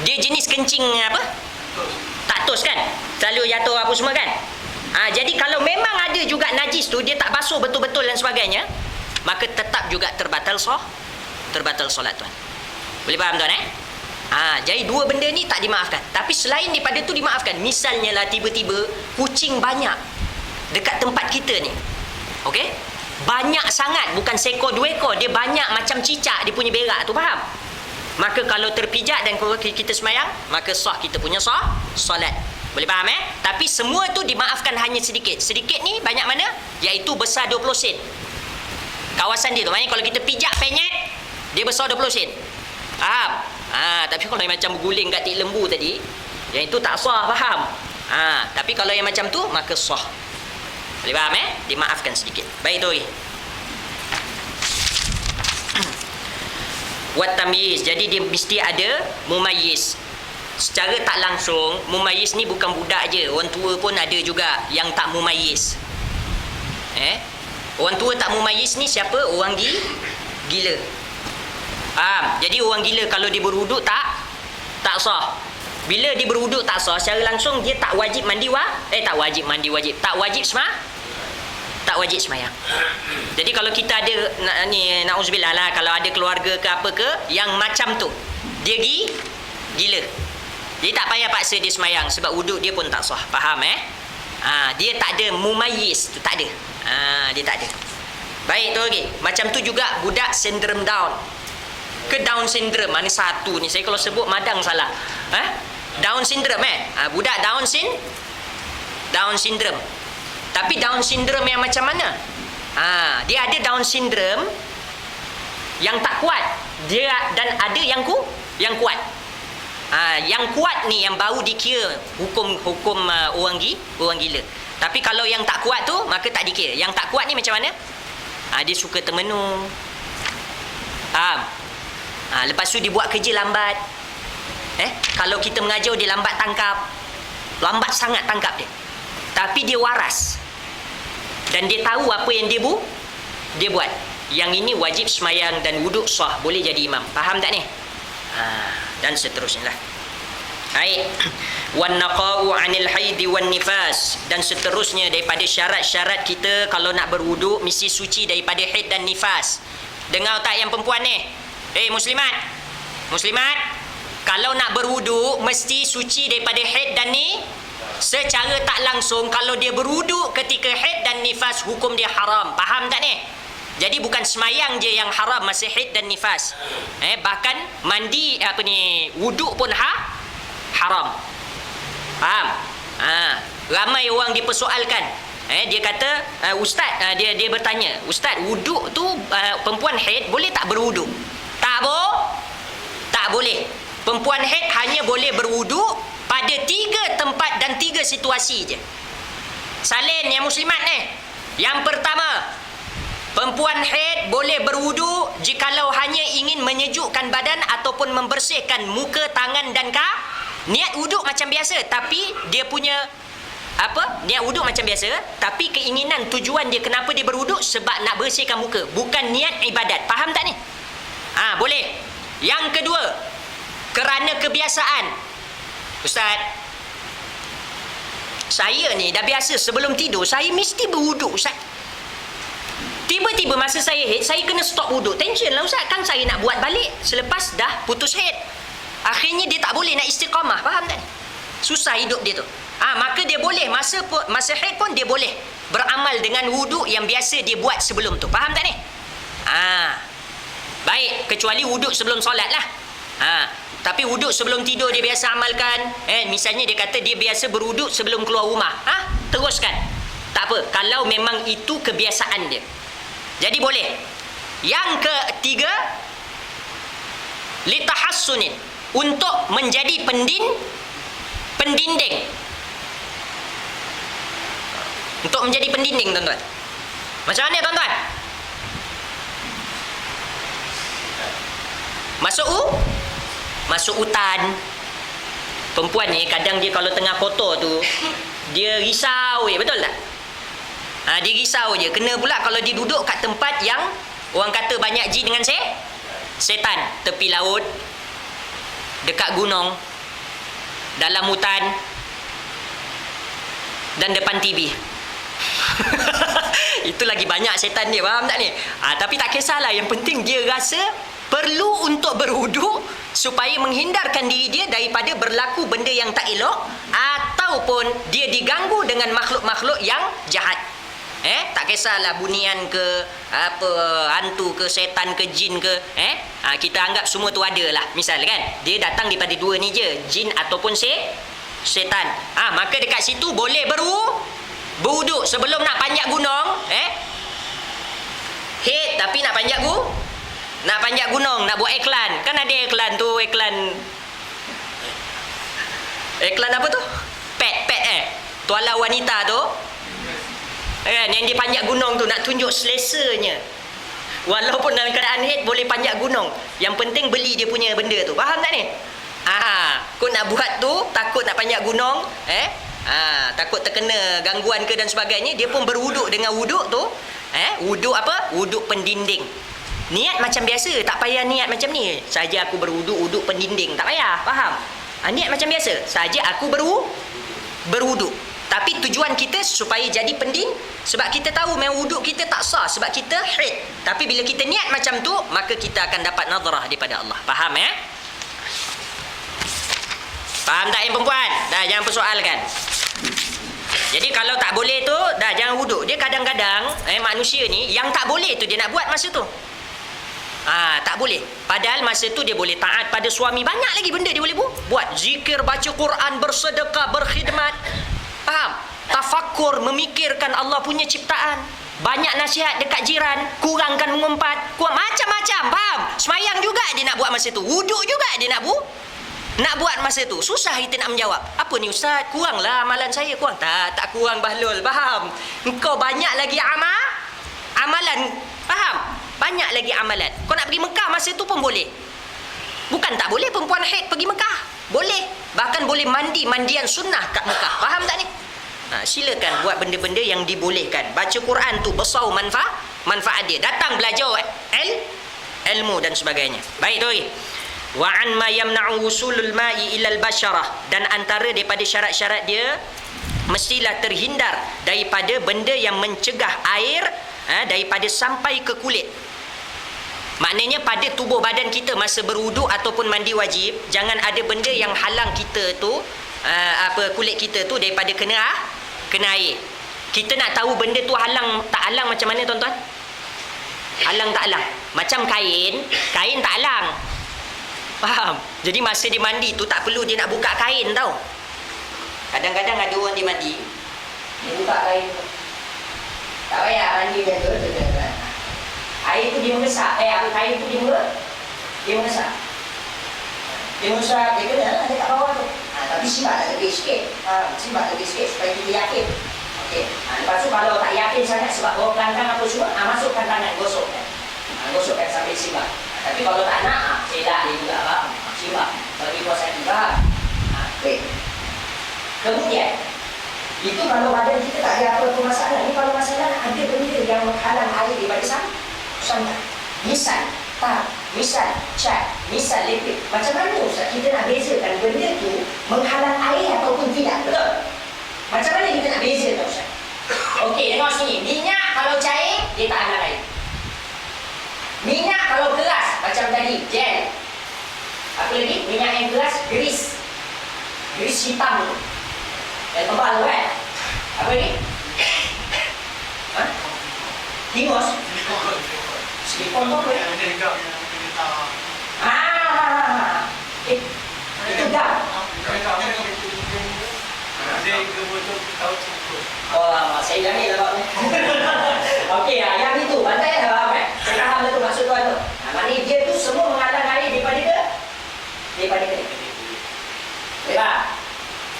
Dia jenis kencing apa? Taktus kan? Selalu jatuh apa semua kan? Jadi kalau memang ada juga najis tu, dia tak basuh betul-betul dan sebagainya, maka tetap juga terbatal solat tuan. Boleh faham tuan jadi dua benda ni tak dimaafkan. Tapi selain daripada tu dimaafkan. Misalnya lah tiba-tiba kucing banyak dekat tempat kita ni. Okey? Banyak sangat, bukan seekor dua ekor, dia banyak macam cicak dia punya berak tu, faham? Maka kalau terpijak dan kalau kita semayang, maka sah kita punya solat. Boleh faham Tapi semua tu dimaafkan hanya sedikit. Sedikit ni banyak mana? Iaitu besar 20 sen. Kawasan dia tu. Maknanya kalau kita pijak penyet, dia besar 20 sen. Faham? Tapi kalau yang macam berguling kat tik lembu tadi, yang itu tak sah, faham? Tapi kalau yang macam tu, maka sah. Boleh faham Dimaafkan sedikit. Baik tu. Wat tamyiz. Jadi dia mesti ada mumayyiz. Secara tak langsung, mumayyiz ni bukan budak je. Orang tua pun ada juga yang tak mumayyiz. Orang tua tak mumayyiz ni siapa? Orang gila. Faham? Jadi orang gila kalau dia berwuduk tak sah. Bila dia berwuduk tak sah, secara langsung dia tak wajib mandi tak wajib mandi wajib. Tak wajib semayang. Jadi kalau kita ada na'udzubillah lah, kalau ada keluarga ke apa ke yang macam tu, dia gila. Jadi tak payah paksa dia semayang sebab wuduk dia pun tak sah. Faham dia tak ada mumayyiz tu, tak ada. Dia tak ada. Baik tu lagi. Macam tu juga budak sindrom Down. Ke Down syndrome, mana satu ni saya kalau sebut madang salah. Down syndrome budak Down syndrome. Tapi Down syndrome yang macam mana? Dia ada Down syndrome yang tak kuat. Dia dan ada yang kuat. Yang kuat ni yang baru dikira hukum orang gila. Tapi kalau yang tak kuat tu maka tak dikira. Yang tak kuat ni macam mana? Dia suka termenung. Lepas tu dia buat kerja lambat. Kalau kita mengajar dia lambat tangkap. Lambat sangat tangkap dia. Tapi dia waras. Dan dia tahu apa yang dia buat. Yang ini wajib semayang dan wuduk sah, boleh jadi imam. Faham tak ni? Dan seterusnya lah. Baik. Wan naqa'u 'anil haidi wan nifas, dan seterusnya daripada syarat-syarat kita kalau nak berwuduk mesti suci daripada haid dan nifas. Dengar tak yang perempuan ni? Muslimat, kalau nak berwuduk mesti suci daripada haid dan ni. Secara tak langsung kalau dia berwuduk ketika haid dan nifas, hukum dia haram. Faham tak ni? Jadi bukan semayang je yang haram masa haid dan nifas. Bahkan mandi wuduk pun haram. Faham? Ramai orang dipersoalkan. Dia kata ustaz, dia bertanya, ustaz, wuduk tu perempuan haid boleh tak berwuduk? Tak boleh. Perempuan haid hanya boleh berwuduk pada 3 tempat dan 3 situasi je. Salin yang muslimat ni. Yang pertama, perempuan haid boleh berwuduk jikalau hanya ingin menyejukkan badan ataupun membersihkan muka, tangan dan niat wuduk macam biasa, tapi dia punya niat wuduk macam biasa, tapi keinginan tujuan dia kenapa dia berwuduk sebab nak bersihkan muka, bukan niat ibadat. Faham tak ni? Boleh. Yang kedua, kerana kebiasaan. Ustaz, saya ni dah biasa sebelum tidur saya mesti berwuduk, Ustaz. Tiba-tiba masa saya haid, saya kena stop wuduk. Tension lah, Ustaz. Kan saya nak buat balik selepas dah putus haid. Akhirnya dia tak boleh nak istiqamah. Faham tak? Susah hidup dia tu. Maka dia boleh masa haid pun dia boleh beramal dengan wuduk yang biasa dia buat sebelum tu. Faham tak ni? Baik, kecuali wuduk sebelum solat lah. Tapi wuduk sebelum tidur dia biasa amalkan. Misalnya dia kata dia biasa berwuduk sebelum keluar rumah. Teruskan. Tak apa, kalau memang itu kebiasaan dia. Jadi boleh. Yang ketiga, litahassunin, untuk menjadi pendinding. Untuk menjadi pendinding, tuan-tuan. Macam mana, tuan-tuan? Masuk hutan. Perempuan ni kadang dia kalau tengah kotor tu dia risau betul tak? Dia risau je. Kena pula kalau dia duduk kat tempat yang orang kata banyak jin dengan setan. Tepi laut, dekat gunung, dalam hutan, dan depan TV. Itu lagi banyak setan dia. Faham tak ni? Tapi tak kisahlah. Yang penting dia rasa perlu untuk berwuduk supaya menghindarkan diri dia daripada berlaku benda yang tak elok ataupun dia diganggu dengan makhluk-makhluk yang jahat. Tak kisahlah bunian ke apa, hantu ke, setan ke, jin ke, kita anggap semua tu ada lah. Misal kan, dia datang daripada dua ni je, jin ataupun setan. Maka dekat situ boleh berwuduk sebelum nak panjat gunung. Haid tapi nak panjat gunung, nak buat iklan. Kan ada iklan tu, iklan apa tu? Pet tuala wanita tu. Kan, yang dia panjat gunung tu nak tunjuk selesanya. Walaupun dalam keadaan haid boleh panjat gunung. Yang penting beli dia punya benda tu. Faham tak ni? Kau nak buat tu, takut nak panjat gunung, takut terkena gangguan ke dan sebagainya, dia pun berwuduk dengan wuduk tu. Wuduk apa? Wuduk pendinding. Niat macam biasa, tak payah niat macam ni. Saja aku berwuduk, wuduk pendinding, tak payah. Faham? Niat macam biasa. Saja aku berwuduk. Tapi tujuan kita supaya jadi pending. Sebab kita tahu memang wuduk kita tak sah sebab kita haid. Tapi bila kita niat macam tu, maka kita akan dapat nazarah daripada Allah. Faham Faham tak yang perempuan? Dah, jangan persoalkan. Jadi kalau tak boleh tu, dah jangan wuduk. Dia kadang-kadang manusia ni yang tak boleh tu dia nak buat masa tu. Tak boleh. Padahal masa tu dia boleh taat pada suami. Banyak lagi benda dia boleh buat. Zikir, baca Quran, bersedekah, berkhidmat. Faham? Tafakkur, memikirkan Allah punya ciptaan. Banyak nasihat dekat jiran. Kurangkan mengumpat. Macam-macam. Faham? Semayang juga dia nak buat masa tu. Wuduk juga dia nak buat masa tu. Susah kita nak menjawab. Apa ni ustaz? Kuranglah amalan saya. Kurang. Tak kurang Bahlul. Faham? Engkau banyak lagi amalan. Faham? Banyak lagi amalan. Kau nak pergi Mekah masa tu pun boleh. Bukan tak boleh perempuan haid pergi Mekah. Boleh. Bahkan boleh mandian sunnah kat Mekah. Faham tak ni? Silakan buat benda-benda yang dibolehkan. Baca Quran tu besar manfaat dia. Datang belajar ilmu dan sebagainya. Baik tu. Wa an ma yamna'u wusulul ma'i ilal basyarah, dan antara daripada syarat-syarat dia mestilah terhindar daripada benda yang mencegah air daripada sampai ke kulit. Maknanya pada tubuh badan kita masa berwuduk ataupun mandi wajib, jangan ada benda yang halang kita tu kulit kita tu daripada kena air. Kita nak tahu benda tu halang tak halang macam mana tuan-tuan? Halang tak halang. Macam kain tak halang. Faham? Jadi masa dia mandi tu tak perlu dia nak buka kain tau. Kadang-kadang ada orang dia mandi, dia buka kain tu. Tak payah mandi dia tu. Air tu dia mengesap. Kain tu dia mengesap. Dia kena dekat bawah tu. Tapi sibat lebih sikit. Sibat lebih sikit supaya kita yakin. Okey. Lepas tu kalau tak yakin sangat sebab bawa kelantang apa semua, masukkan tangan gosok. Gosokkan sampai sibat. Tapi kalau tak nak, selak dia juga faham. Simak. Bagi puas hati faham. Baik. Kemudian, itu kalau badan kita tak ada apa-apa masalah. Ni kalau masalah ada benda yang menghalang air daripada sampai. Misal, cat, misal liquid. Macam mana Ustaz kita nak bezakan benda tu menghalang air ataupun tidak? Betul? Macam mana kita nak bezakan Ustaz? Okey, tengok sini. Minyak kalau cair, dia tak halang air. Minyak kalau keras macam tadi gel. Apa lagi? Minyak yang keras, grease hitam tu. Yang tebal tu kan. Apa lagi? Tingos. Silikon tu apa ya? Itu gam. Saya jangan lah Pak. Okey, yang itu bantai dah faham kan? Saya faham betul maksud tuan tu. Maknanya dia tu semua menghalang air daripada ke. Baik.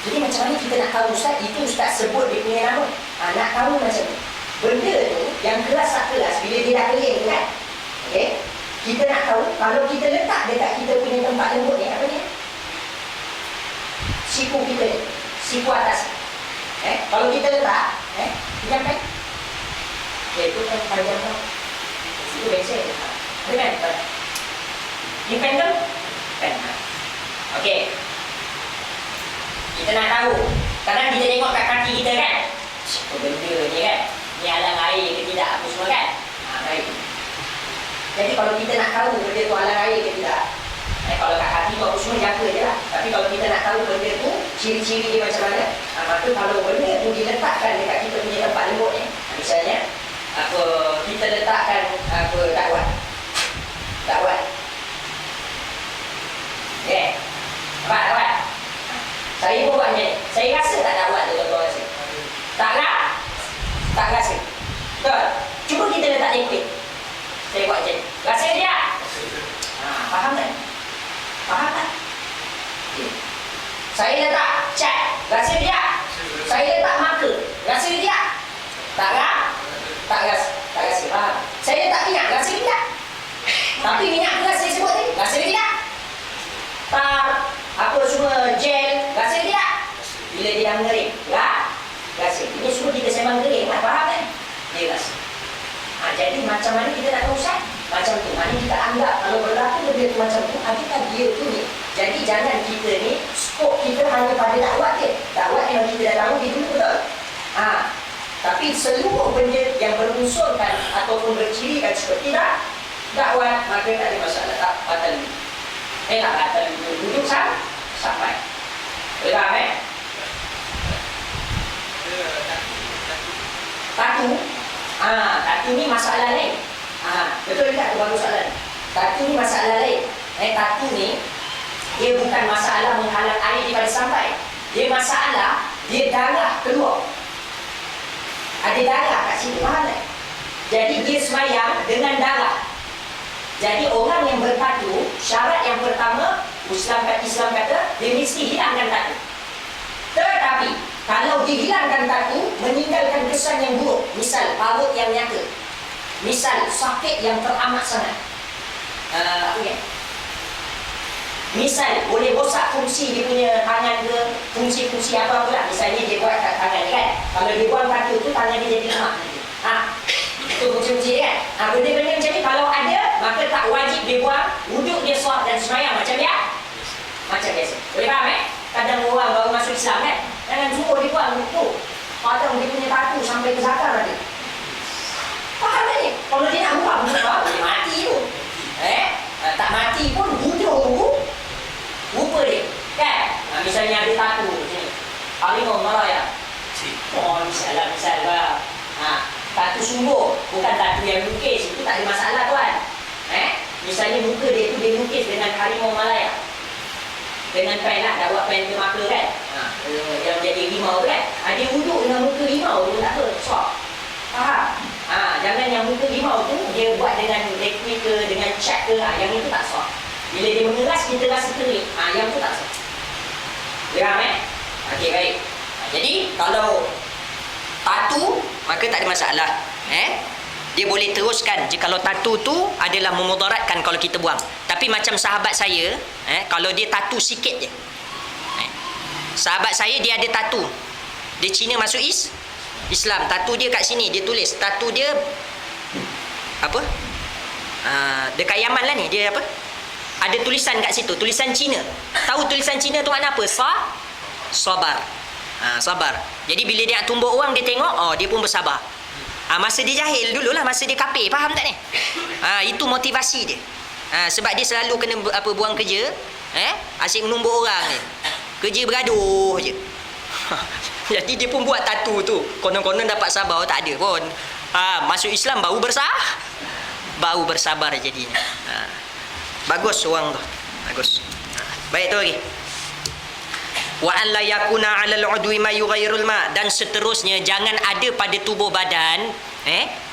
Jadi macam mana kita nak tahu Ustaz? Itu Ustaz sebut dia punya nama. Nak tahu macam ni. Benda tu yang keras tak keras bila dia dah kering tu kan? Okey. Kita nak tahu kalau kita letak dekat kita punya tempat lembut ni, apa ni? Siku kita ni. Siku atas. Kalau kita letak, pinjamkan. Itu kan panjang tau. Itu biasa. Ada kan? Ni pendem? Pendem. Okey. Kita nak tahu. Kadang kita tengok kat kaki kita kan? Apa benda ni kan? Ni halang air ke tidak? Apa semua kan? Baik. Jadi kalau kita nak tahu benda tu halang air ke tidak, kalau kat kaki tu apa semua jaga je lah. Tapi kalau kita nak tahu benda tu, ciri-ciri dia macam mana, maka kalau benda tu diletakkan dekat kita punya tempat lembut ni, misalnya kita letakkan dakwat. Okey. Dakwat. Saya pun buat macam ni. Saya rasa tak dakwat tu tuan-tuan rasa. Tak rasa. Betul. Cuba kita letak liquid. Saya buat macam ni. Rasa dia? Faham tak? Faham tak? Okay. Saya letak cat. Rasa dia? Saya letak marker. Rasa dia? Tak rasa. Faham? Saya tak minyak, rasa tidak. Tapi minyak keras saya sebut tadi, rasa tidak. Tak, apa semua gel, rasa tidak. Bila dia dah mengering, rasa. Ini semua kita sembang kering lah, faham kan? Dia rasa. Jadi macam mana kita nak tahu Ustaz? Macam tu, mana kita anggap kalau berlaku benda tu macam tu, adakah dia tu ni? Jadi jangan kita ni, skop kita hanya pada dakwat je. Dakwat yang kita dah tahu dia dulu betul. Tapi seluruh benda yang berunsurkan ataupun bercirikan seperti dakwat, maka tak ada masalah, tak batal. Tak batal duduk sampai. Boleh faham Tatu. Tatu ni masalah lain. Betul tak? Bagus soalan. Tatu ni masalah lain. Tatu ni dia bukan masalah menghalang air daripada sampai. Dia masalah dia darah keluar. Ada darah kat sini, faham tak? Jadi dia semayang dengan darah. Jadi orang yang bertatu, syarat yang pertama, Islam kata dia mesti hilangkan tatu. Tetapi kalau dihilangkan tatu, meninggalkan kesan yang buruk. Misal, parut yang nyata. Misal, sakit yang teramat sangat. Misal, boleh rosak fungsi dia punya tangan ke, fungsi-fungsi apa-apa lah. Misalnya dia buat kat tangan dia kan. Kalau dia buang tatu tu, tangan dia jadi lemak nanti. Itu fungsi-fungsi dia kan. Benda-benda macam ni kalau ada, maka tak wajib dia buang. Wuduk dia solat dan semayang macam biasa. Boleh faham Kadang orang baru masuk Islam kan. Jangan suruh dia buang tu. Potong dia punya tatu sampai ke zakar nanti. Faham tak ni? Kalau dia nak buang, dia mati tu. Tak mati pun bunuh rupa dia. Kan? Misalnya ada tatu sini. Harimau Malaya. Misal lah. Tatu sungguh. Bukan tatu yang lukis. Itu tak ada masalah tuan. Misalnya muka dia tu dia lukis dengan harimau Malaya. Dengan pen lah, dah buat pen ke marker kan. Yang jadi rimau tu kan. Dia duduk dengan muka rimau tu tak apa, swap. Faham? Jangan yang muka rimau tu dia buat dengan liquid ke, dengan cat ke, yang itu tak swap. Bila dia mengeras, kita rasa kering. Yang tu tak swap. Faham Okey, baik. Jadi, kalau tatu, maka tak ada masalah. Dia boleh teruskan jikalau tatu tu adalah memudaratkan kalau kita buang. Tapi macam sahabat saya, kalau dia tatu sikit je. Sahabat saya dia ada tatu. Dia Cina masuk Islam. Tatu dia kat sini, dia tulis. Tatu dia apa? Dekat Yaman lah ni, dia apa? Ada tulisan kat situ, tulisan Cina. Tahu tulisan Cina tu makna apa? Sabar. Sabar. Jadi bila dia nak tumbuk orang, dia tengok, dia pun bersabar. Masa dia jahil dululah, masa dia kafir, faham tak ni? Itu motivasi dia. Sebab dia selalu kena buang kerja, asyik menumbuk orang ni. Kerja bergaduh je. Jadi dia pun buat tatu tu. Konon-konon dapat sabar, tak ada pun. Masuk Islam baru bersabar jadinya. Bagus orang tu. Bagus. Baik tu lagi. Wa an la yakuna 'alal 'udwi ma yughayyirul ma, dan seterusnya jangan ada pada tubuh badan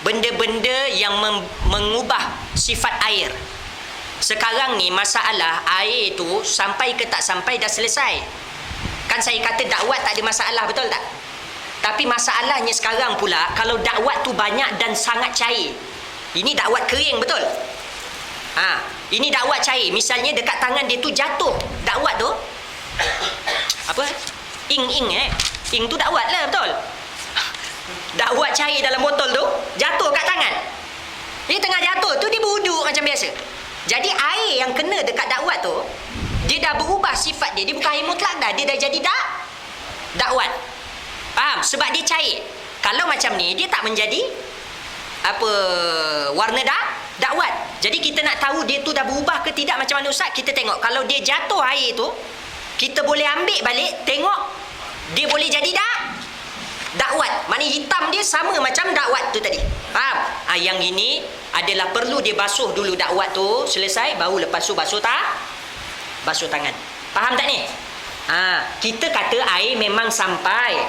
benda-benda yang mengubah sifat air. Sekarang ni masalah air tu sampai ke tak sampai dah selesai. Kan saya kata dakwat tak ada masalah, betul tak? Tapi masalahnya sekarang pula kalau dakwat tu banyak dan sangat cair. Ini dakwat kering, betul? Ini dakwat cair. Misalnya dekat tangan dia tu jatuh dakwat tu. Apa? Ing tu dakwat lah, betul? Dakwat cair dalam botol tu jatuh kat tangan. Dia tengah jatuh tu dia berwuduk macam biasa. Jadi air yang kena dekat dakwat tu, dia dah berubah sifat dia. Dia bukan air mutlak dah, dia dah jadi dakwat. Faham? Sebab dia cair. Kalau macam ni dia tak menjadi warna dakwat. Jadi kita nak tahu dia tu dah berubah ke tidak macam mana Ustaz, kita tengok. Kalau dia jatuh air tu, kita boleh ambil balik, tengok dia boleh jadi dakwat. Maknanya hitam dia sama macam dakwat tu tadi. Faham? Yang ini adalah perlu dia basuh dulu dakwat tu selesai, baru lepas tu basuh tangan. Faham tak ni? Kita kata air memang sampai,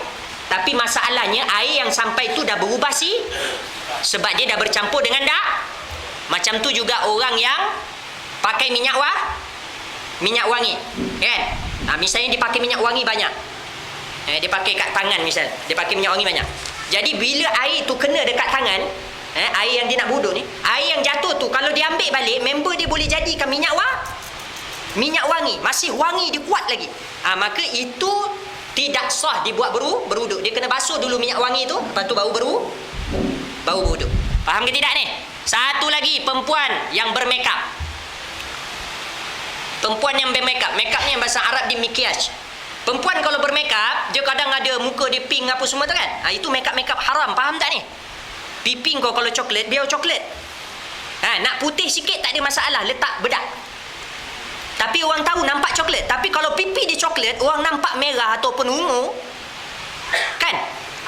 tapi masalahnya air yang sampai tu dah berubah sebab dia dah bercampur dengan macam tu juga orang yang pakai minyak wangi, kan? Misalnya dia pakai minyak wangi banyak. Dia pakai kat tangan misal, dia pakai minyak wangi banyak. Jadi bila air tu kena dekat tangan, air yang dia nak wuduk ni, air yang jatuh tu kalau dia ambil balik, member dia boleh jadikan minyak wangi, masih wangi, dia kuat lagi. Maka itu tidak sah dibuat berwuduk. Dia kena basuh dulu minyak wangi tu, lepas tu baru berwuduk. Faham ke tidak ni? Satu lagi, perempuan yang bermakeup. Perempuan yang bermakeup, makeup ni yang bahasa Arab di mikyaj. Perempuan kalau bermakeup, dia kadang ada muka dia pink apa semua tu kan. Itu makeup haram, faham tak ni? Pipi kau kalau coklat, biar coklat. Nak putih sikit tak ada masalah, letak bedak. Tapi orang tahu nampak coklat. Tapi kalau pipi dia coklat, orang nampak merah ataupun ungu, kan?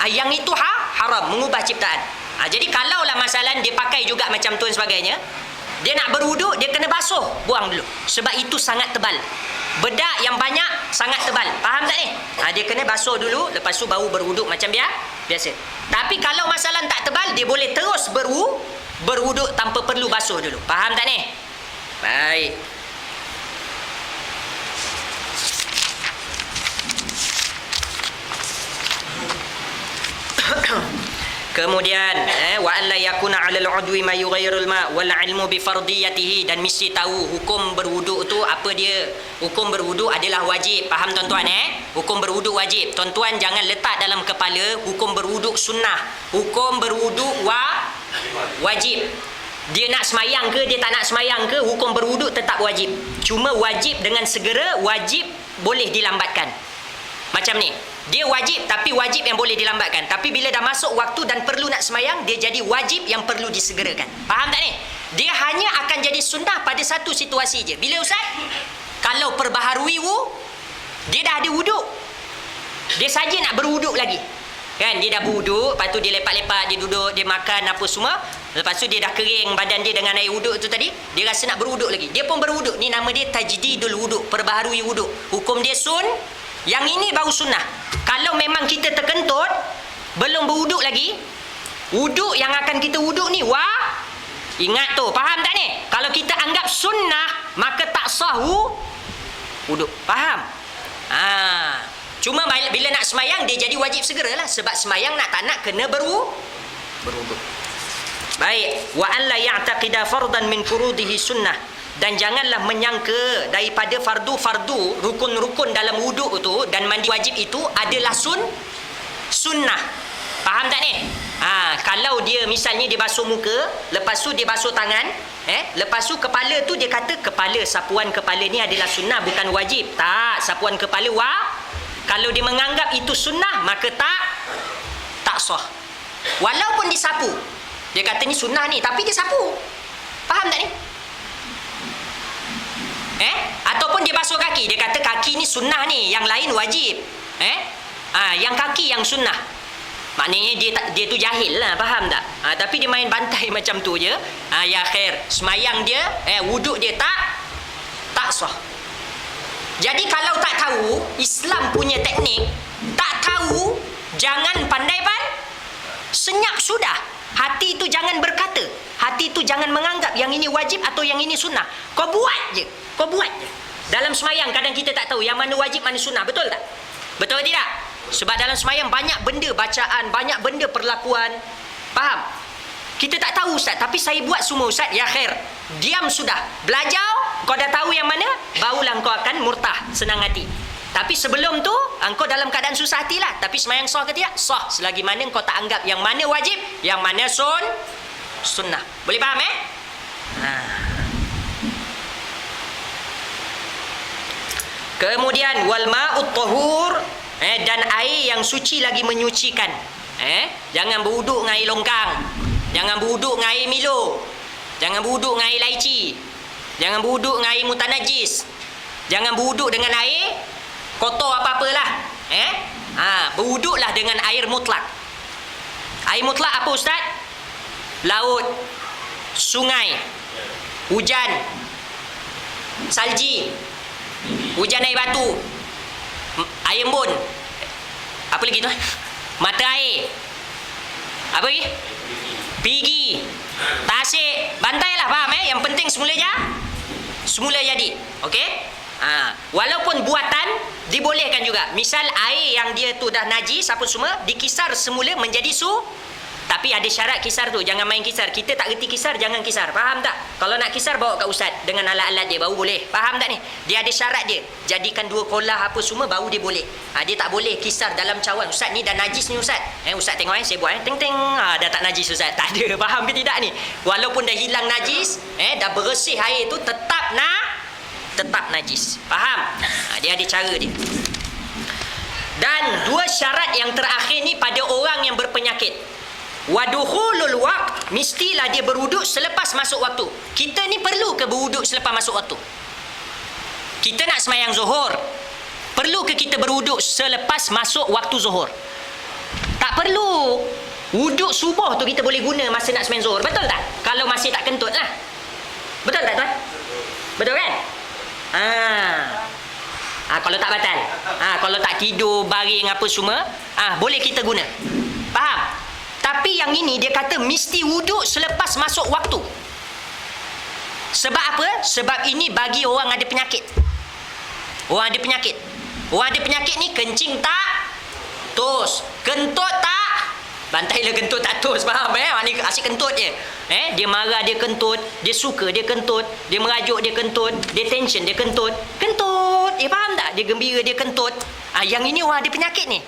Yang itu haram, mengubah ciptaan. Jadi kalaulah masalah dia pakai juga macam tu dan sebagainya, dia nak berwuduk, dia kena basuh, buang dulu. Sebab itu sangat tebal. Bedak yang banyak sangat tebal. Faham tak ni? Dia kena basuh dulu, lepas tu baru berwuduk macam biasa. Tapi kalau masalah tak tebal, dia boleh terus berwuduk tanpa perlu basuh dulu. Faham tak ni? Baik. Kemudian wa an la yakuna 'alal 'udwi ma yughayyirul ma wal 'ilmu bi fardiyatihi, dan mesti tahu hukum berwuduk tu apa dia. Hukum berwuduk adalah wajib. Faham tuan-tuan Hukum berwuduk wajib. Tuan-tuan jangan letak dalam kepala hukum berwuduk sunnah. Hukum berwuduk wajib. Dia nak semayang ke dia tak nak semayang ke, hukum berwuduk tetap wajib. Cuma wajib dengan segera, wajib boleh dilambatkan. Macam ni. Dia wajib, tapi wajib yang boleh dilambatkan. Tapi bila dah masuk waktu dan perlu nak semayang, dia jadi wajib yang perlu disegerakan. Faham tak ni? Dia hanya akan jadi sunnah pada satu situasi je. Bila ustaz? Kalau perbaharui dia dah ada wuduk. Dia saja nak berwuduk lagi. Kan? Dia dah berwuduk, lepas tu dia lepak-lepak, dia duduk, dia makan apa semua. Lepas tu dia dah kering badan dia dengan air wuduk tu tadi. Dia rasa nak berwuduk lagi. Dia pun berwuduk. Ni nama dia tajdidul wuduk, perbaharui wuduk. Hukum dia yang ini baru sunnah. Kalau memang kita terkentut, belum berwuduk lagi, wuduk yang akan kita wuduk ni ingat tu, faham tak ni? Kalau kita anggap sunnah, maka tak sah wuduk. Faham? Cuma bila nak semayang, dia jadi wajib segeralah. Sebab semayang nak tak nak kena berwuduk. Baik. Wa an la ya'taqida fardan min furudihi sunnah. Dan janganlah menyangka daripada fardu-fardu, rukun-rukun dalam wuduk tu dan mandi wajib itu adalah sunnah. Faham tak ni? Kalau dia misalnya dia basuh muka, lepas tu dia basuh tangan, lepas tu kepala tu dia kata kepala, sapuan kepala ni adalah sunnah bukan wajib. Tak, sapuan kepala kalau dia menganggap itu sunnah, maka tak sah. Walaupun disapu, dia kata ni sunnah ni, tapi dia sapu. Faham tak ni? Ataupun dia basuh kaki, dia kata kaki ni sunnah ni, yang lain wajib. Yang kaki yang sunnah. Maknanya dia tu jahil lah, faham tak? Tapi dia main bantai macam tu je. Ya khair, semayang dia, wuduk dia tak sah. Jadi kalau tak tahu, Islam punya teknik, tak tahu, jangan pandai senyap sudah. Hati tu jangan berkata, hati tu jangan menganggap yang ini wajib atau yang ini sunnah. Kau buat je. Dalam semayang kadang kita tak tahu yang mana wajib, mana sunnah. Betul tak? Betul tidak? Sebab dalam semayang banyak benda bacaan, banyak benda perlakuan. Faham? Kita tak tahu ustaz, tapi saya buat semua ustaz. Ya khair, diam sudah. Belajar, kau dah tahu yang mana, barulah kau akan murtah, senang hati. Tapi sebelum tu, engkau dalam keadaan susah hatilah. Tapi semayang sah ke tidak? Sah. Selagi mana kau tak anggap yang mana wajib, yang mana sunnah. Boleh faham Kemudian wal ma'ut tahur, dan air yang suci lagi menyucikan. Jangan berwuduk dengan air longkang. Jangan berwuduk dengan air Milo. Jangan berwuduk dengan air laici. Jangan berwuduk dengan air mutanajis. Jangan berwuduk dengan air kotor apa-apalah. Berwuduklah dengan air mutlak. Air mutlak apa ustaz? Laut, sungai, hujan, salji, hujan air batu, air embun, apa lagi tu? Mata air, apa lagi? Pigi, tasik, bantailah, faham Yang penting semula jadi. Okey? Walaupun buatan dibolehkan juga. Misal air yang dia tu dah najis apa semua, dikisar semula menjadi tapi ada syarat kisar tu. Jangan main kisar. Kita tak reti kisar, jangan kisar. Faham tak? Kalau nak kisar, bawa kat ustaz dengan alat-alat dia, baru boleh. Faham tak ni? Dia ada syarat dia. Jadikan 2 kolah apa semua, baru dia boleh. Dia tak boleh kisar dalam cawan. Ustaz ni dah najis ni ustaz. Ustaz tengok saya buat. Teng-teng. Dah tak najis ustaz. Tak ada. Faham ke tidak ni? Walaupun dah hilang najis, dah bersih air tu, tetap najis. Faham? Dia ada cara dia. Dan 2 syarat yang terakhir ni pada orang yang berpenyakit. Wadukhulul waqt, mestilah dia berwuduk selepas masuk waktu. Kita ni perlu ke berwuduk selepas masuk waktu? Kita nak sembahyang zuhur, perlu ke kita berwuduk selepas masuk waktu zuhur? Tak perlu. Wuduk subuh tu kita boleh guna masa nak sembahyang zuhur. Betul tak? Kalau masih tak kentut lah. Betul tak tuan? Betul kan? Kalau tak batal, kalau tak tidur baring apa semua, boleh kita guna. Faham? Tapi yang ini dia kata mesti wuduk selepas masuk waktu. Sebab apa? Sebab ini bagi orang ada penyakit. Orang ada penyakit ni kencing tak tos, kentut tak, bantailah kentut tak tos. Faham maknanya asyik kentut je. Dia marah dia kentut, dia suka dia kentut, dia merajuk dia kentut, dia tension dia kentut. Faham tak? Dia gembira dia kentut. Yang ini orang ada penyakit ni.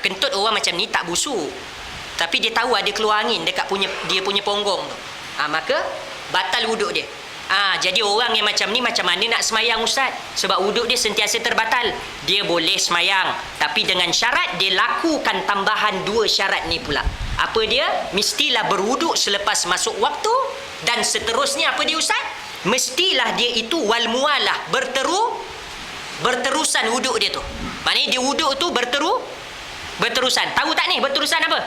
Kentut orang macam ni tak busuk, tapi dia tahu ada keluar angin dekat dia punya ponggong tu. Maka batal wuduk dia. Jadi orang yang macam ni macam mana nak semayang ustaz? Sebab wuduk dia sentiasa terbatal. Dia boleh semayang, tapi dengan syarat dia lakukan tambahan 2 syarat ni pula. Apa dia? Mestilah berwuduk selepas masuk waktu, dan seterusnya apa dia ustaz? Mestilah dia itu wal mualah, berterusan wuduk dia tu. Maknanya dia wuduk tu berterusan. Tahu tak ni berterusan apa?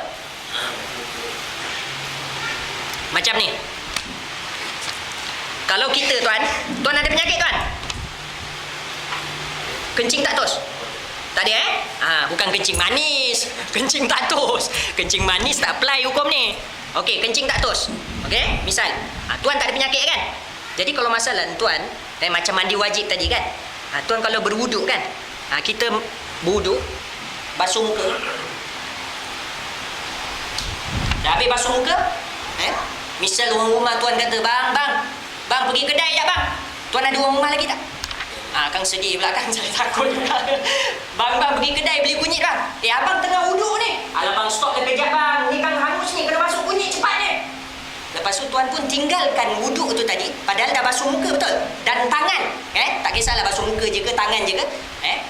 Macam ni. Kalau kita tuan ada penyakit tuan, kencing tak tos. Tak ada bukan kencing manis, kencing tak tos. Kencing manis tak apply hukum ni. Okey, kencing tak tos. Okey, misal tuan tak ada penyakit kan. Jadi kalau masalah tuan macam mandi wajib tadi kan. Tuan kalau berwuduk kan, kita berwuduk, basuh muka. Dah habis basuh muka, misal orang rumah tuan kata, Bang pergi kedai tak bang? Tuan ada orang rumah lagi tak? Kang sedih pula kan, saya takut juga. Bang pergi kedai beli kunyit bang. Abang tengah wuduk ni. Alah bang, stop kejap bang, ni kan hangus ni, kena basuh kunyit cepat ni. Lepas tu tuan pun tinggalkan wuduk tu tadi, padahal dah basuh muka betul, dan tangan. Tak kisahlah basuh muka je ke tangan je ke,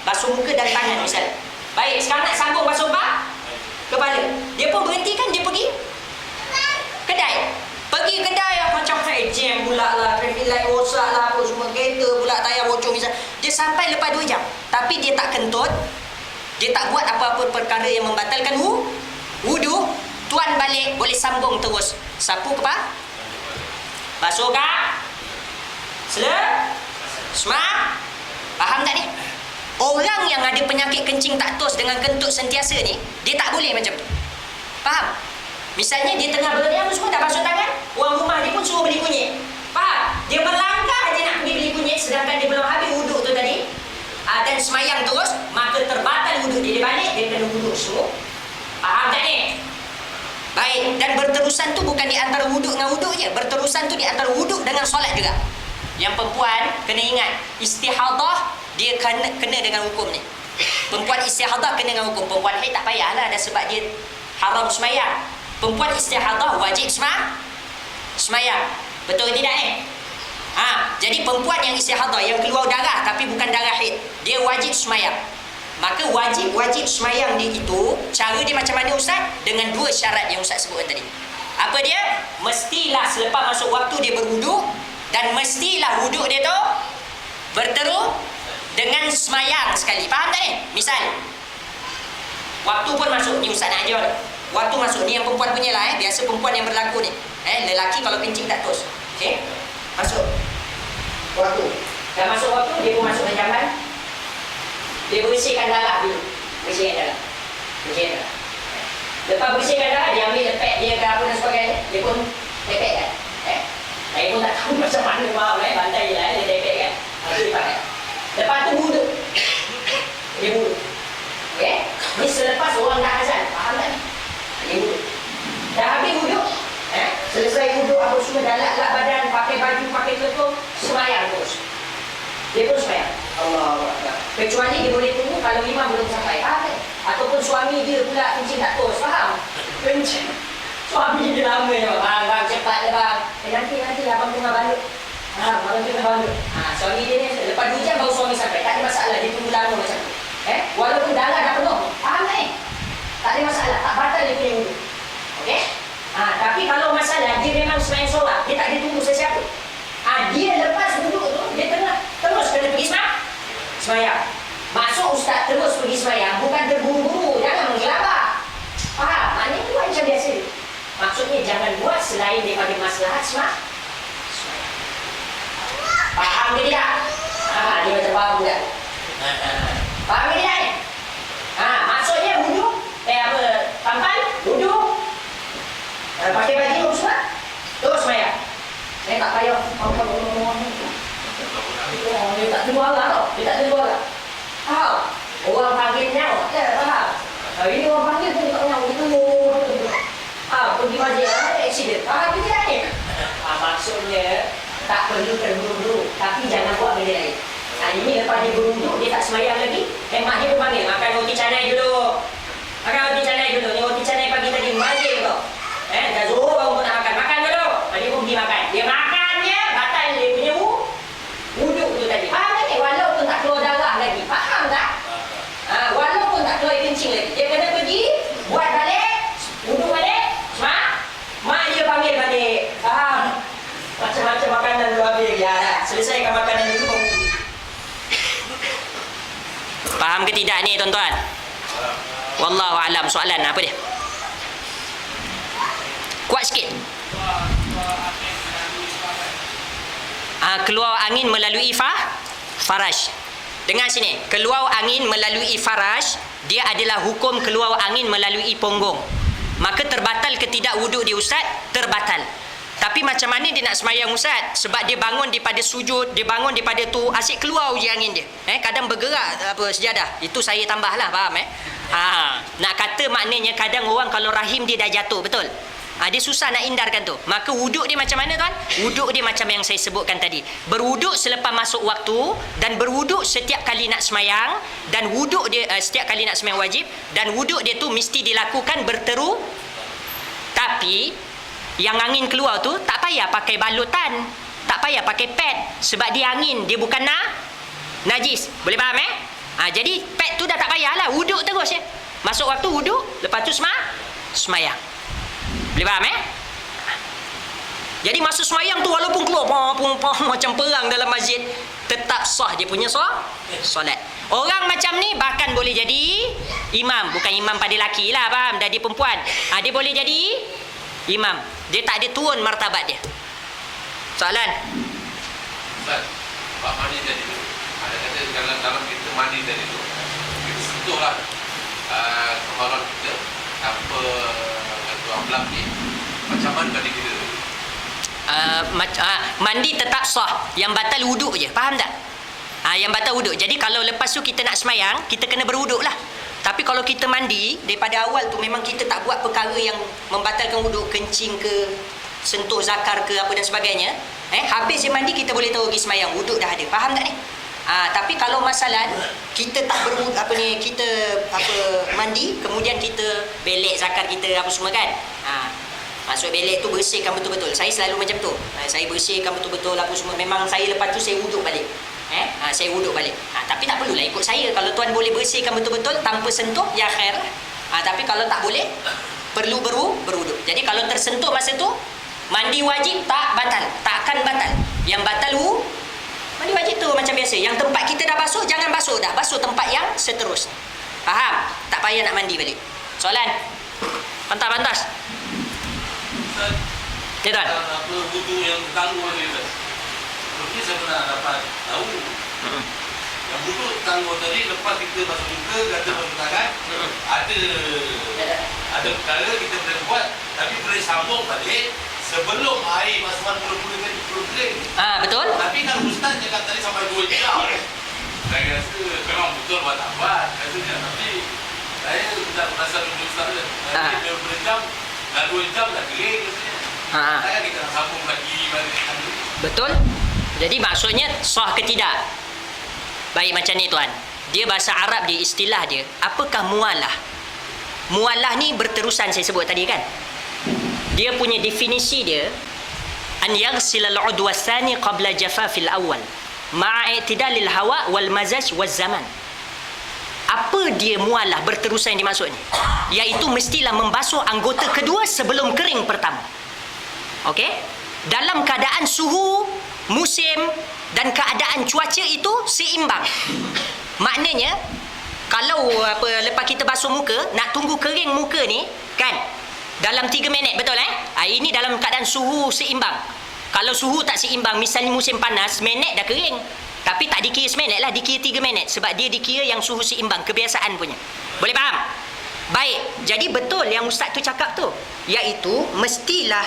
basuh muka dan tangan misal. Baik, sekarang nak sambung basuh kepala. Dia pun berhenti kan, dia pergi kedai macam jam pula lah, traffic light rosak lah, apa semua, kereta pula tayar bocor misal. Dia sampai lepas 2 jam, tapi dia tak kentut, dia tak buat apa-apa perkara yang membatalkan wuduk. Tuan balik boleh sambung terus. Sapu kepala, basuh kak, semak. Faham tak ni? Orang yang ada penyakit kencing tak tos dengan kentut sentiasa ni, dia tak boleh macam tu. Faham? Misalnya dia tengah berdiam semua dah basuh tangan, orang rumah dia pun suruh beli kunyit. Faham? Dia melangkah je nak pergi beli kunyit sedangkan dia belum habis wuduk tu tadi, dan semayang terus, maka terbatal wuduk dia. Dia balik, dia kena wuduk semua. Faham tak ni? Baik, dan berterusan tu bukan di antara wuduk dengan wuduk je. Berterusan tu di antara wuduk dengan solat juga. Yang perempuan kena ingat, istihadah dia kena dengan hukum ni. Perempuan istihadah kena dengan hukum. Perempuan haid tak payahlah, dah sebab dia haram semayang. Perempuan istihadah wajib semayang. Betul ke tidak ni? Jadi perempuan yang istihadah, yang keluar darah tapi bukan darah haid, dia wajib semayang. Maka wajib semayang dia itu, cara dia macam mana ustaz? Dengan 2 syarat yang ustaz sebutkan tadi. Apa dia? Mestilah selepas masuk waktu dia berwuduk, dan mestilah wuduk dia tu berteru dengan semayang sekali. Faham tak ni? Misal waktu pun masuk, ni ustaz nak ajar. Waktu masuk ni yang perempuan punya lah, biasa perempuan yang berlaku ni. Lelaki kalau kencing tak tos. Okey? Masuk waktu. Dah masuk waktu, dia pun masuk ke jamban. Dia bersihkan darah dulu. Bersihkan darah. Lepas bersihkan darah, dia ambil lepek dia ke apa dan sebagainya. Dia pun lepekkan. Saya pun tak tahu macam mana, maaf bantai je lah, dia lepekkan. Dia pakai. dia pun sembahyang. Allah. Kecuali dia boleh tunggu kalau imam belum sampai. Faham tak? Ataupun suami dia pula kencing tak terus. Faham? Kencing. Suami dia lama je. Bang, cepatlah bang. Nanti abang tengah balik. Abang tengah balik. Suami dia ni, lepas 2 jam baru suami sampai. Tak ada masalah, dia tunggu lama macam tu. Walaupun darah dah penuh. Faham tak ni? Tak ada masalah, tak batal dia punya wuduk. Okey? Tapi kalau masalah, dia memang sembahyang solat. Dia tak ada tunggu sesiapa. Dia lepas wuduk tu, dia terus kena pergi sembahyang. Maksud ustaz terus pergi sembahyang, bukan terburu-buru. Jangan menggelabah. Faham? Maknanya tu macam biasa. Maksudnya jangan buat selain daripada maslahat sembahyang. Faham ke tidak? Dia macam faham juga. Faham ke tidak ni? Maksudnya wuduk, tampan, wuduk, pakai baju semua, terus sembahyang. Tak payah. Dia tak terima Allah tau. Dia tak terima Allah. Faham? Orang panggil nyawa. Faham? Ini orang panggil pun tak nyawa. Itu pergi masjid, accident. Faham ke tidak ni? Maksudnya tak perlu terburu-buru, tapi jangan buat benda lain. Ini lepas dia berwuduk, dia tak sembahyang lagi. Mak dia pun panggil, makan roti canai dulu. Makan roti canai dulu. Ni roti canai pagi tadi majib tau. Dah Zuhur baru pun nak makan. Makan dulu. Dia pun pergi makan. Dia makan je, batal dia punya wuduk tu tadi. Faham tak ni? Walaupun tak keluar darah lagi. Faham tak? Walaupun tak keluar kencing lagi. Dia kena pergi, buat balik, wuduk balik. Mak dia panggil balik. Faham? Macam-macam makanan dulu habis. Ya dah. Selesaikan makanan dulu baru wuduk. Faham ke tidak ni tuan-tuan? Wallahu alam. Soalan apa dia? Kuat sikit. Keluar angin melalui faraj. Dengar sini. Keluar angin melalui faraj, dia adalah hukum keluar angin melalui punggung. Maka terbatal ke tidak wuduk dia ustaz? Terbatal. Tapi macam mana dia nak semayang ustaz? Sebab dia bangun daripada sujud, dia bangun daripada tu, asyik keluar uji angin dia. Kadang bergerak sejadah. Itu saya tambahlah, faham nak kata maknanya kadang orang kalau rahim dia dah jatuh, betul? Dia susah nak hindarkan tu. Maka wuduk dia macam mana tuan? Wuduk dia macam yang saya sebutkan tadi. Berwuduk selepas masuk waktu, dan berwuduk setiap kali nak semayang, dan wuduk dia setiap kali nak semayang wajib, dan wuduk dia tu mesti dilakukan berteru. Tapi yang angin keluar tu tak payah pakai balutan, tak payah pakai pad, sebab dia angin, dia bukan najis. Boleh faham jadi pad tu dah tak payahlah, wuduk terus ya. Masuk waktu wuduk, lepas tu semayang. Boleh faham Jadi masa semayang tu walaupun keluar macam perang dalam masjid, tetap sah dia punya solat. Orang macam ni bahkan boleh jadi imam. Bukan imam pada lelaki lah, faham? Dah dia perempuan, dia boleh jadi imam. Dia tak ada turun martabat dia. Soalan? Ustaz, Pak mandi tadi tu, ada kata dalam kita mandi tadi tu, kita sentuhlah kemaluan kita tanpa amblak ni. Macam mana mandi kita tu? Mandi tetap sah. Yang batal wuduk je. Faham tak? Yang batal wuduk. Jadi kalau lepas tu kita nak semayang, kita kena berwuduk lah. Tapi kalau kita mandi, daripada awal tu memang kita tak buat perkara yang membatalkan wuduk, kencing ke, sentuh zakar ke, apa dan sebagainya. Habis je mandi, kita boleh tahu pergi semayang. Wuduk dah ada. Faham tak ni? Tapi kalau masalah kita tak berwuduk, kita mandi, kemudian kita belek zakar kita apa semua kan. Maksud belek tu bersihkan betul-betul. Saya selalu macam tu. Saya bersihkan betul-betul apa semua. Memang saya lepas tu saya wuduk balik. Saya wuduk balik. Tapi tak perlulah ikut saya. Kalau tuan boleh bersihkan betul-betul tanpa sentuh, ya khair. Tapi kalau tak boleh, perlu berwuduk. Jadi kalau tersentuh masa tu, mandi wajib tak batal. Takkan batal. Yang batal mandi wajib tu macam biasa. Yang tempat kita dah basuh, jangan basuh dah. Basuh tempat yang seterusnya. Faham? Tak payah nak mandi balik. Soalan? Pantas. Ya tuan? Apa wuduk yang tangguh ni Ustaz? Seperti saya pernah dapat tahu yang wuduk tangguh tadi, lepas kita basuh muka, kata basuh tangan, ada perkara kita boleh buat, tapi boleh sambung balik sebelum air basuhan mula-mula kan belum kering. Betul. Tapi kan Ustaz cakap tadi sampai 2 jam. Saya rasa memang betul buat tak buat rasanya, tapi saya tak merasa dengan Ustaz dia. Tapi dia berjam, dah 2 jam dah kering rasanya. Saya kita nak sambung lagi balik. Betul. Jadi maksudnya sah ke tidak? Baik, macam ni tuan. Dia bahasa Arab dia, istilah dia. Apakah mualah? Mualah ni berterusan saya sebut tadi kan. Dia punya definisi dia, an yaghsil al-udwa tsani qabla jafafil awal ma'a i'tidalil hawa wal mazaj wal zaman. Apa dia mualah berterusan yang dimaksud ni? Iaitu mestilah membasuh anggota kedua sebelum kering pertama. Okey? Dalam keadaan suhu, musim dan keadaan cuaca itu seimbang. Maknanya kalau lepas kita basuh muka, nak tunggu kering muka ni kan dalam 3 minit, betul ini dalam keadaan suhu seimbang. Kalau suhu tak seimbang, misalnya musim panas, minit dah kering. Tapi tak dikira seminit lah, dikira 3 minit. Sebab dia dikira yang suhu seimbang, kebiasaan punya. Boleh faham? Baik, jadi betul yang ustaz tu cakap tu. Iaitu mestilah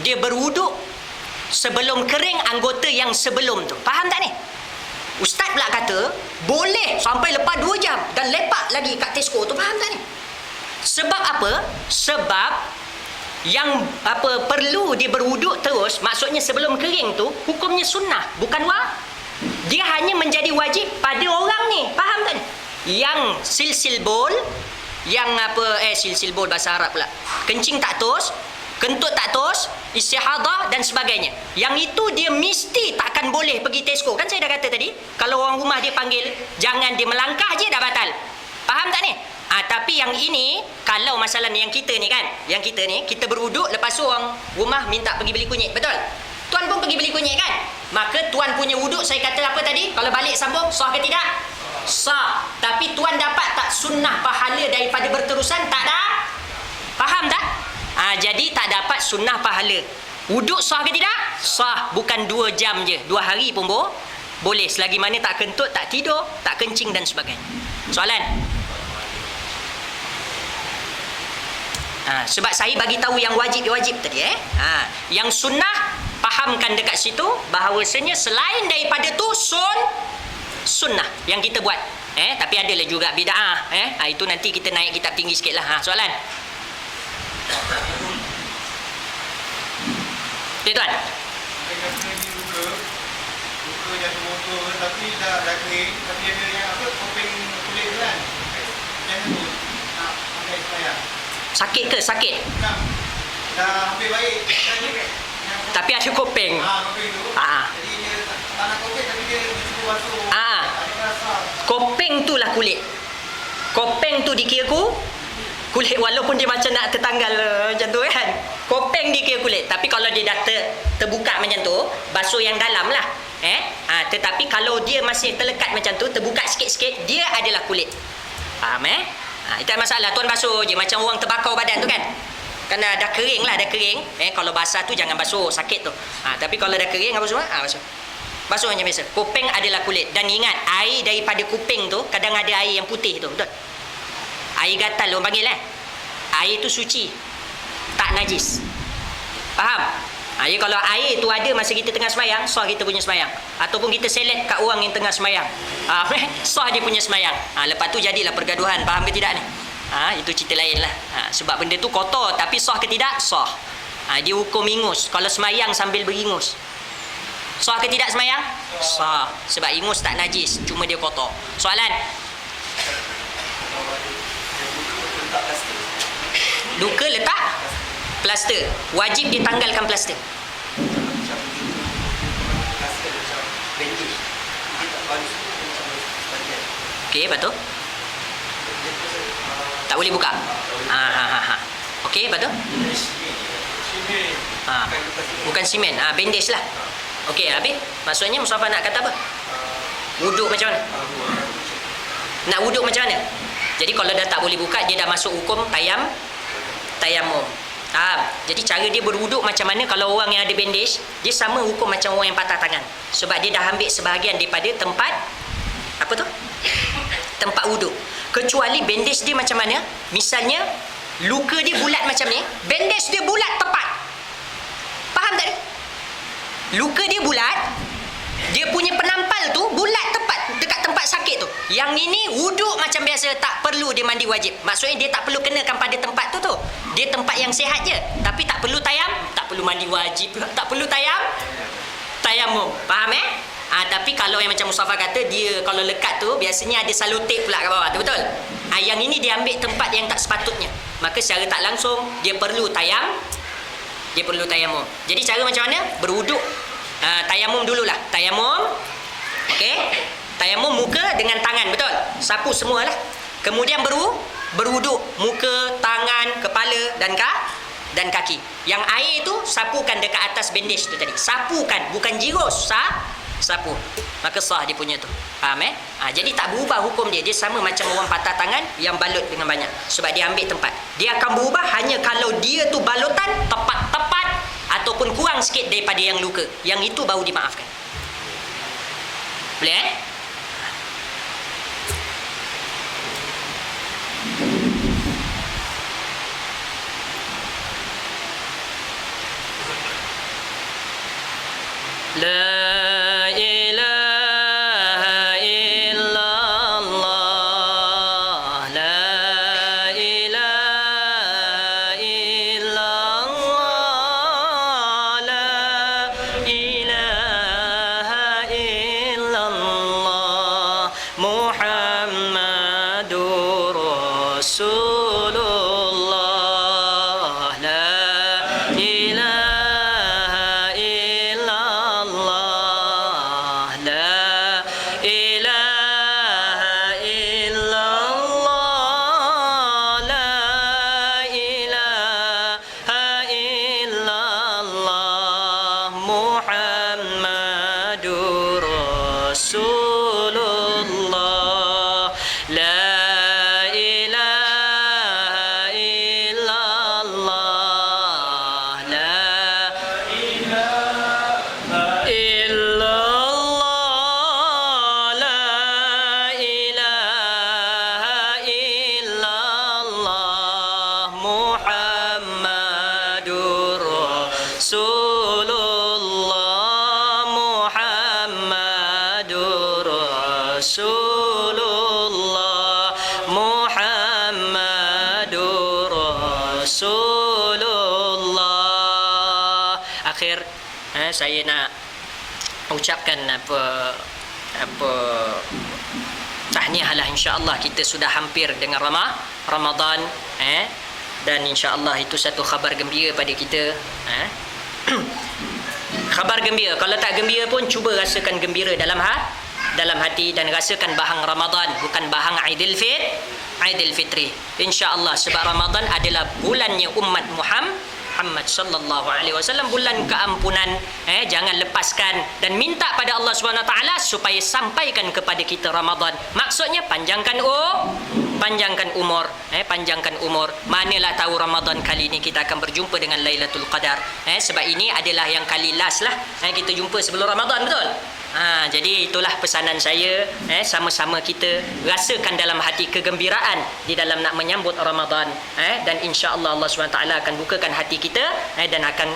dia berwuduk sebelum kering anggota yang sebelum tu. Faham tak ni? Ustaz pula kata boleh sampai lepas 2 jam dan lepak lagi kat Tesco tu. Faham tak ni? Sebab apa? Sebab yang perlu dia berwuduk terus, maksudnya sebelum kering tu hukumnya sunnah, bukan dia hanya menjadi wajib pada orang ni. Faham tak ni? Yang silsil bol, yang silsil bol bahasa Arab pula, kencing tak tos, kentut tak tos, istihadah dan sebagainya. Yang itu dia mesti takkan boleh pergi Tesco. Kan saya dah kata tadi, kalau orang rumah dia panggil, jangan dia melangkah je dah batal. Faham tak ni? Tapi yang ini, kalau masalah ni yang kita ni kan, yang kita ni, kita berwuduk, lepas tu orang rumah minta pergi beli kunyit, betul? Tuan pun pergi beli kunyit kan? Maka tuan punya wuduk, saya kata apa tadi? Kalau balik sambung, sah ke tidak? Sah. Tapi tuan dapat tak sunnah pahala daripada berterusan? Tak dah? Faham tak? Jadi tak dapat sunnah pahala. Wuduk sah ke tidak? Sah. Bukan 2 jam je, 2 hari pun boleh. Selagi mana tak kentut, tak tidur, tak kencing dan sebagainya. Soalan? Sebab saya bagi tahu yang wajib tadi yang sunnah, fahamkan dekat situ bahawasanya selain daripada tu sunnah yang kita buat. Tapi adalah juga bid'ah. Itu nanti kita naik kitab tinggi sikit lah. Soalan? Okay, tuan. Luka jatuh motor tapi dah kering, tapi ada yang kopeng kulit tu kan. Jangan tu nak pakai sembahyang. Sakit ke? Sakit. Dah hampir baik. Tapi ada kopeng. Kopeng tu. Jadi dia tak nak kopeng tapi dia cuba basuh. Ada rasa. Kopeng tu lah kulit. Kopeng tu dikira kulit, walaupun dia macam nak tertanggal macam tu kan. Kopeng dikira kulit. Tapi kalau dia dah terbuka macam tu, basuh yang dalam lah. Tetapi kalau dia masih terlekat macam tu, terbuka sikit-sikit, dia adalah kulit. Faham itu masalah. Tuan basuh je macam orang terbakar badan tu kan. Kan dah kering lah, dah kering. Kalau basah tu jangan basuh, sakit tu. Tapi kalau dah kering apa semua? Basuh. Basuh macam biasa. Kuping adalah kulit. Dan ingat, air daripada kuping tu kadang ada air yang putih tu, betul? Air gatal orang panggil Air tu suci, tak najis. Faham? Jadi kalau air tu ada masa kita tengah semayang, sah kita punya semayang. Ataupun kita selet kat orang yang tengah semayang, sah dia punya semayang. Lepas tu jadilah pergaduhan. Faham ke tidak ni? Itu cerita lain lah. Sebab benda tu kotor, tapi sah ke tidak? Sah. Dia hukum ingus. Kalau semayang sambil beringus, sah ke tidak semayang? Sah. Sebab ingus tak najis, cuma dia kotor. Soalan? Luka letak plaster. Wajib ditanggalkan plaster. Okey, betul? Tak boleh buka. Okey, betul? Bukan simen. Bandage lah. Okey, habis? Maksudnya Mustafa nak kata apa? Wuduk macam mana? Nak wuduk macam mana? Jadi kalau dah tak boleh buka, dia dah masuk hukum tayamum. Jadi cara dia berwuduk macam mana? Kalau orang yang ada bandage, dia sama hukum macam orang yang patah tangan. Sebab dia dah ambil sebahagian daripada tempat tempat wuduk. Kecuali bandage dia macam mana? Misalnya luka dia bulat macam ni, bandage dia bulat tepat. Faham tak ni? Luka dia bulat, dia punya penampal tu bulat tepat dekat tempat sakit tu. Yang ini wuduk macam biasa, tak perlu dia mandi wajib. Maksudnya dia tak perlu kenakan pada tempat tu. Dia tempat yang sihat je. Tapi tak perlu tak perlu mandi wajib, tak perlu tayamum. Faham Tapi kalau yang macam Mustafa kata, dia kalau lekat tu biasanya ada salutip pula kat bawah tu, betul? Yang ini dia ambil tempat yang tak sepatutnya. Maka secara tak langsung dia perlu tayamum. Jadi cara macam mana? Berwuduk. Tayamum dululah. Tayamum. Okey. Tayamum muka dengan tangan, betul? Sapu semualah. Kemudian berwuduk muka, tangan, kepala dan kaki. Yang air tu sapukan dekat atas bandage tu tadi. Sapukan, bukan jirus, sapu. Maka sah dia punya tu. Faham jadi tak berubah hukum dia. Dia sama macam orang patah tangan yang balut dengan banyak. Sebab dia ambil tempat. Dia akan berubah hanya kalau dia tu balutan tepat ataupun kurang sikit daripada yang luka. Yang itu baru dimaafkan. Boleh La ilaha illallah, la ilaha illallah, la ilaha illallah, Muhammadur Rasulullah, la ilaha Rasulullah, Muhammadur Rasulullah. Akhir saya nak ucapkan apa tahniah lah, insya-Allah kita sudah hampir dengan Ramadan dan insya-Allah itu satu khabar gembira pada kita. Khabar gembira. Kalau tak gembira pun cuba rasakan gembira dalam hati dan rasakan bahang Ramadan, bukan bahang Aidil Fitri. Insya-Allah, sebab Ramadan adalah bulannya umat Muhammad sallallahu alaihi wasallam, bulan keampunan. Jangan lepaskan dan minta pada Allah Subhanahu wa taala supaya sampaikan kepada kita Ramadan. Maksudnya panjangkan umur, panjangkan umur. Manalah tahu Ramadan kali ini kita akan berjumpa dengan Lailatul Qadar. Sebab ini adalah yang kali last lah kita jumpa sebelum Ramadan, betul? Jadi itulah pesanan saya, sama-sama kita rasakan dalam hati kegembiraan di dalam nak menyambut Ramadan, dan insya-Allah Allah SWT akan bukakan hati kita dan akan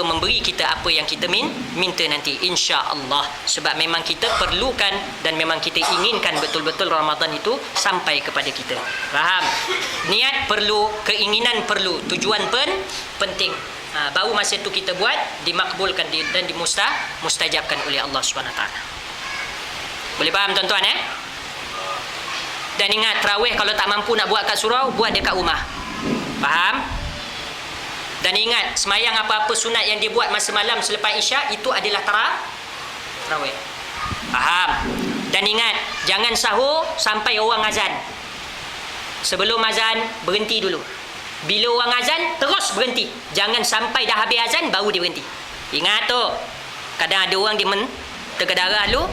memberi kita apa yang kita minta nanti, insya-Allah. Sebab memang kita perlukan dan memang kita inginkan betul-betul Ramadan itu sampai kepada kita. Faham? Niat perlu, keinginan perlu, tujuan penting. Baru masa itu kita buat, dimakbulkan dan mustajabkan oleh Allah SWT. Boleh faham tuan-tuan? Dan ingat, tarawih kalau tak mampu nak buat kat surau, buat dekat rumah. Faham? Dan ingat, semayang apa-apa sunat yang dia buat masa malam selepas Isyak, itu adalah tarawih. Faham? Dan ingat, jangan sahur sampai orang azan. Sebelum azan, berhenti dulu. Bila orang azan, terus berhenti. Jangan sampai dah habis azan, baru dia berhenti. Ingat tu. Kadang ada orang dia terkedarah dulu,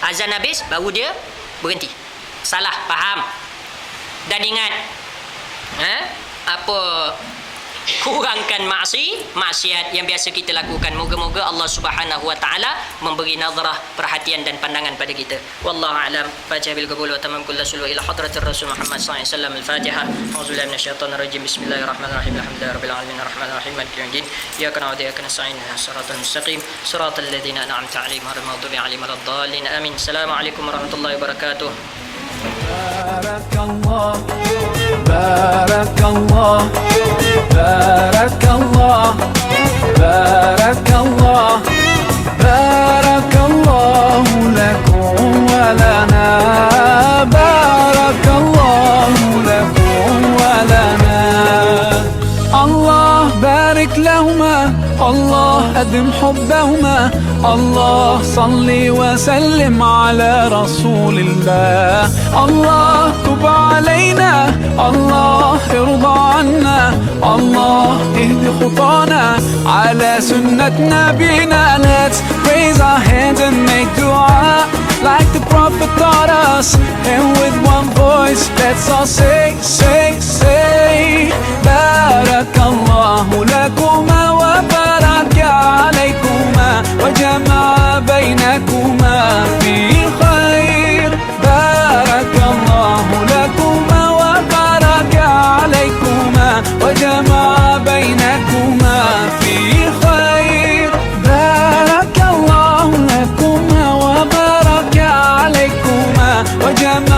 azan habis, baru dia berhenti. Salah, faham? Dan ingat, kurangkan maksiat yang biasa kita lakukan. Moga-moga Allah Subhanahu wa taala memberi nazarah perhatian dan pandangan pada kita. Wallahu a'lam. Fatiha bil qabul wa tamam kullu sulu ila hadratir Rasul Muhammad sallallahu alaihi wasallam. Al-Fatihah. Auzubillahi minasyaitonir rajim. Bismillahirrahmanirrahim. Alhamdulillahirabbil alamin arrahmanir rahim maliki yaumiddin. Iyyaka na'budu wa iyyaka nasta'in. Shiratal mustaqim. Shiratal ladzina an'amta 'alaihim ghairil maghdubi 'alaihim waladdallin. Amin. Assalamualaikum warahmatullahi wabarakatuh. Barakallah. Barakallah. Barakallah. Barakallah. Barakallah. ولنا بارك الله لكم ولنا الله بارك لهما الله أدم حبهما الله صل وسلم على رسول الله الله تب علينا الله ارضى عنا الله اهد خطانا على سنة نبينا. Let's raise our hands and make dua like the Prophet taught us, and with one voice let's all say, say, say بارك الله لكما وبارك عليكما وجمع بينكما في خير. بارك الله لكما وبارك عليكما وجمع بينكما في خير. بارك الله لكما وبارك عليكما وجمع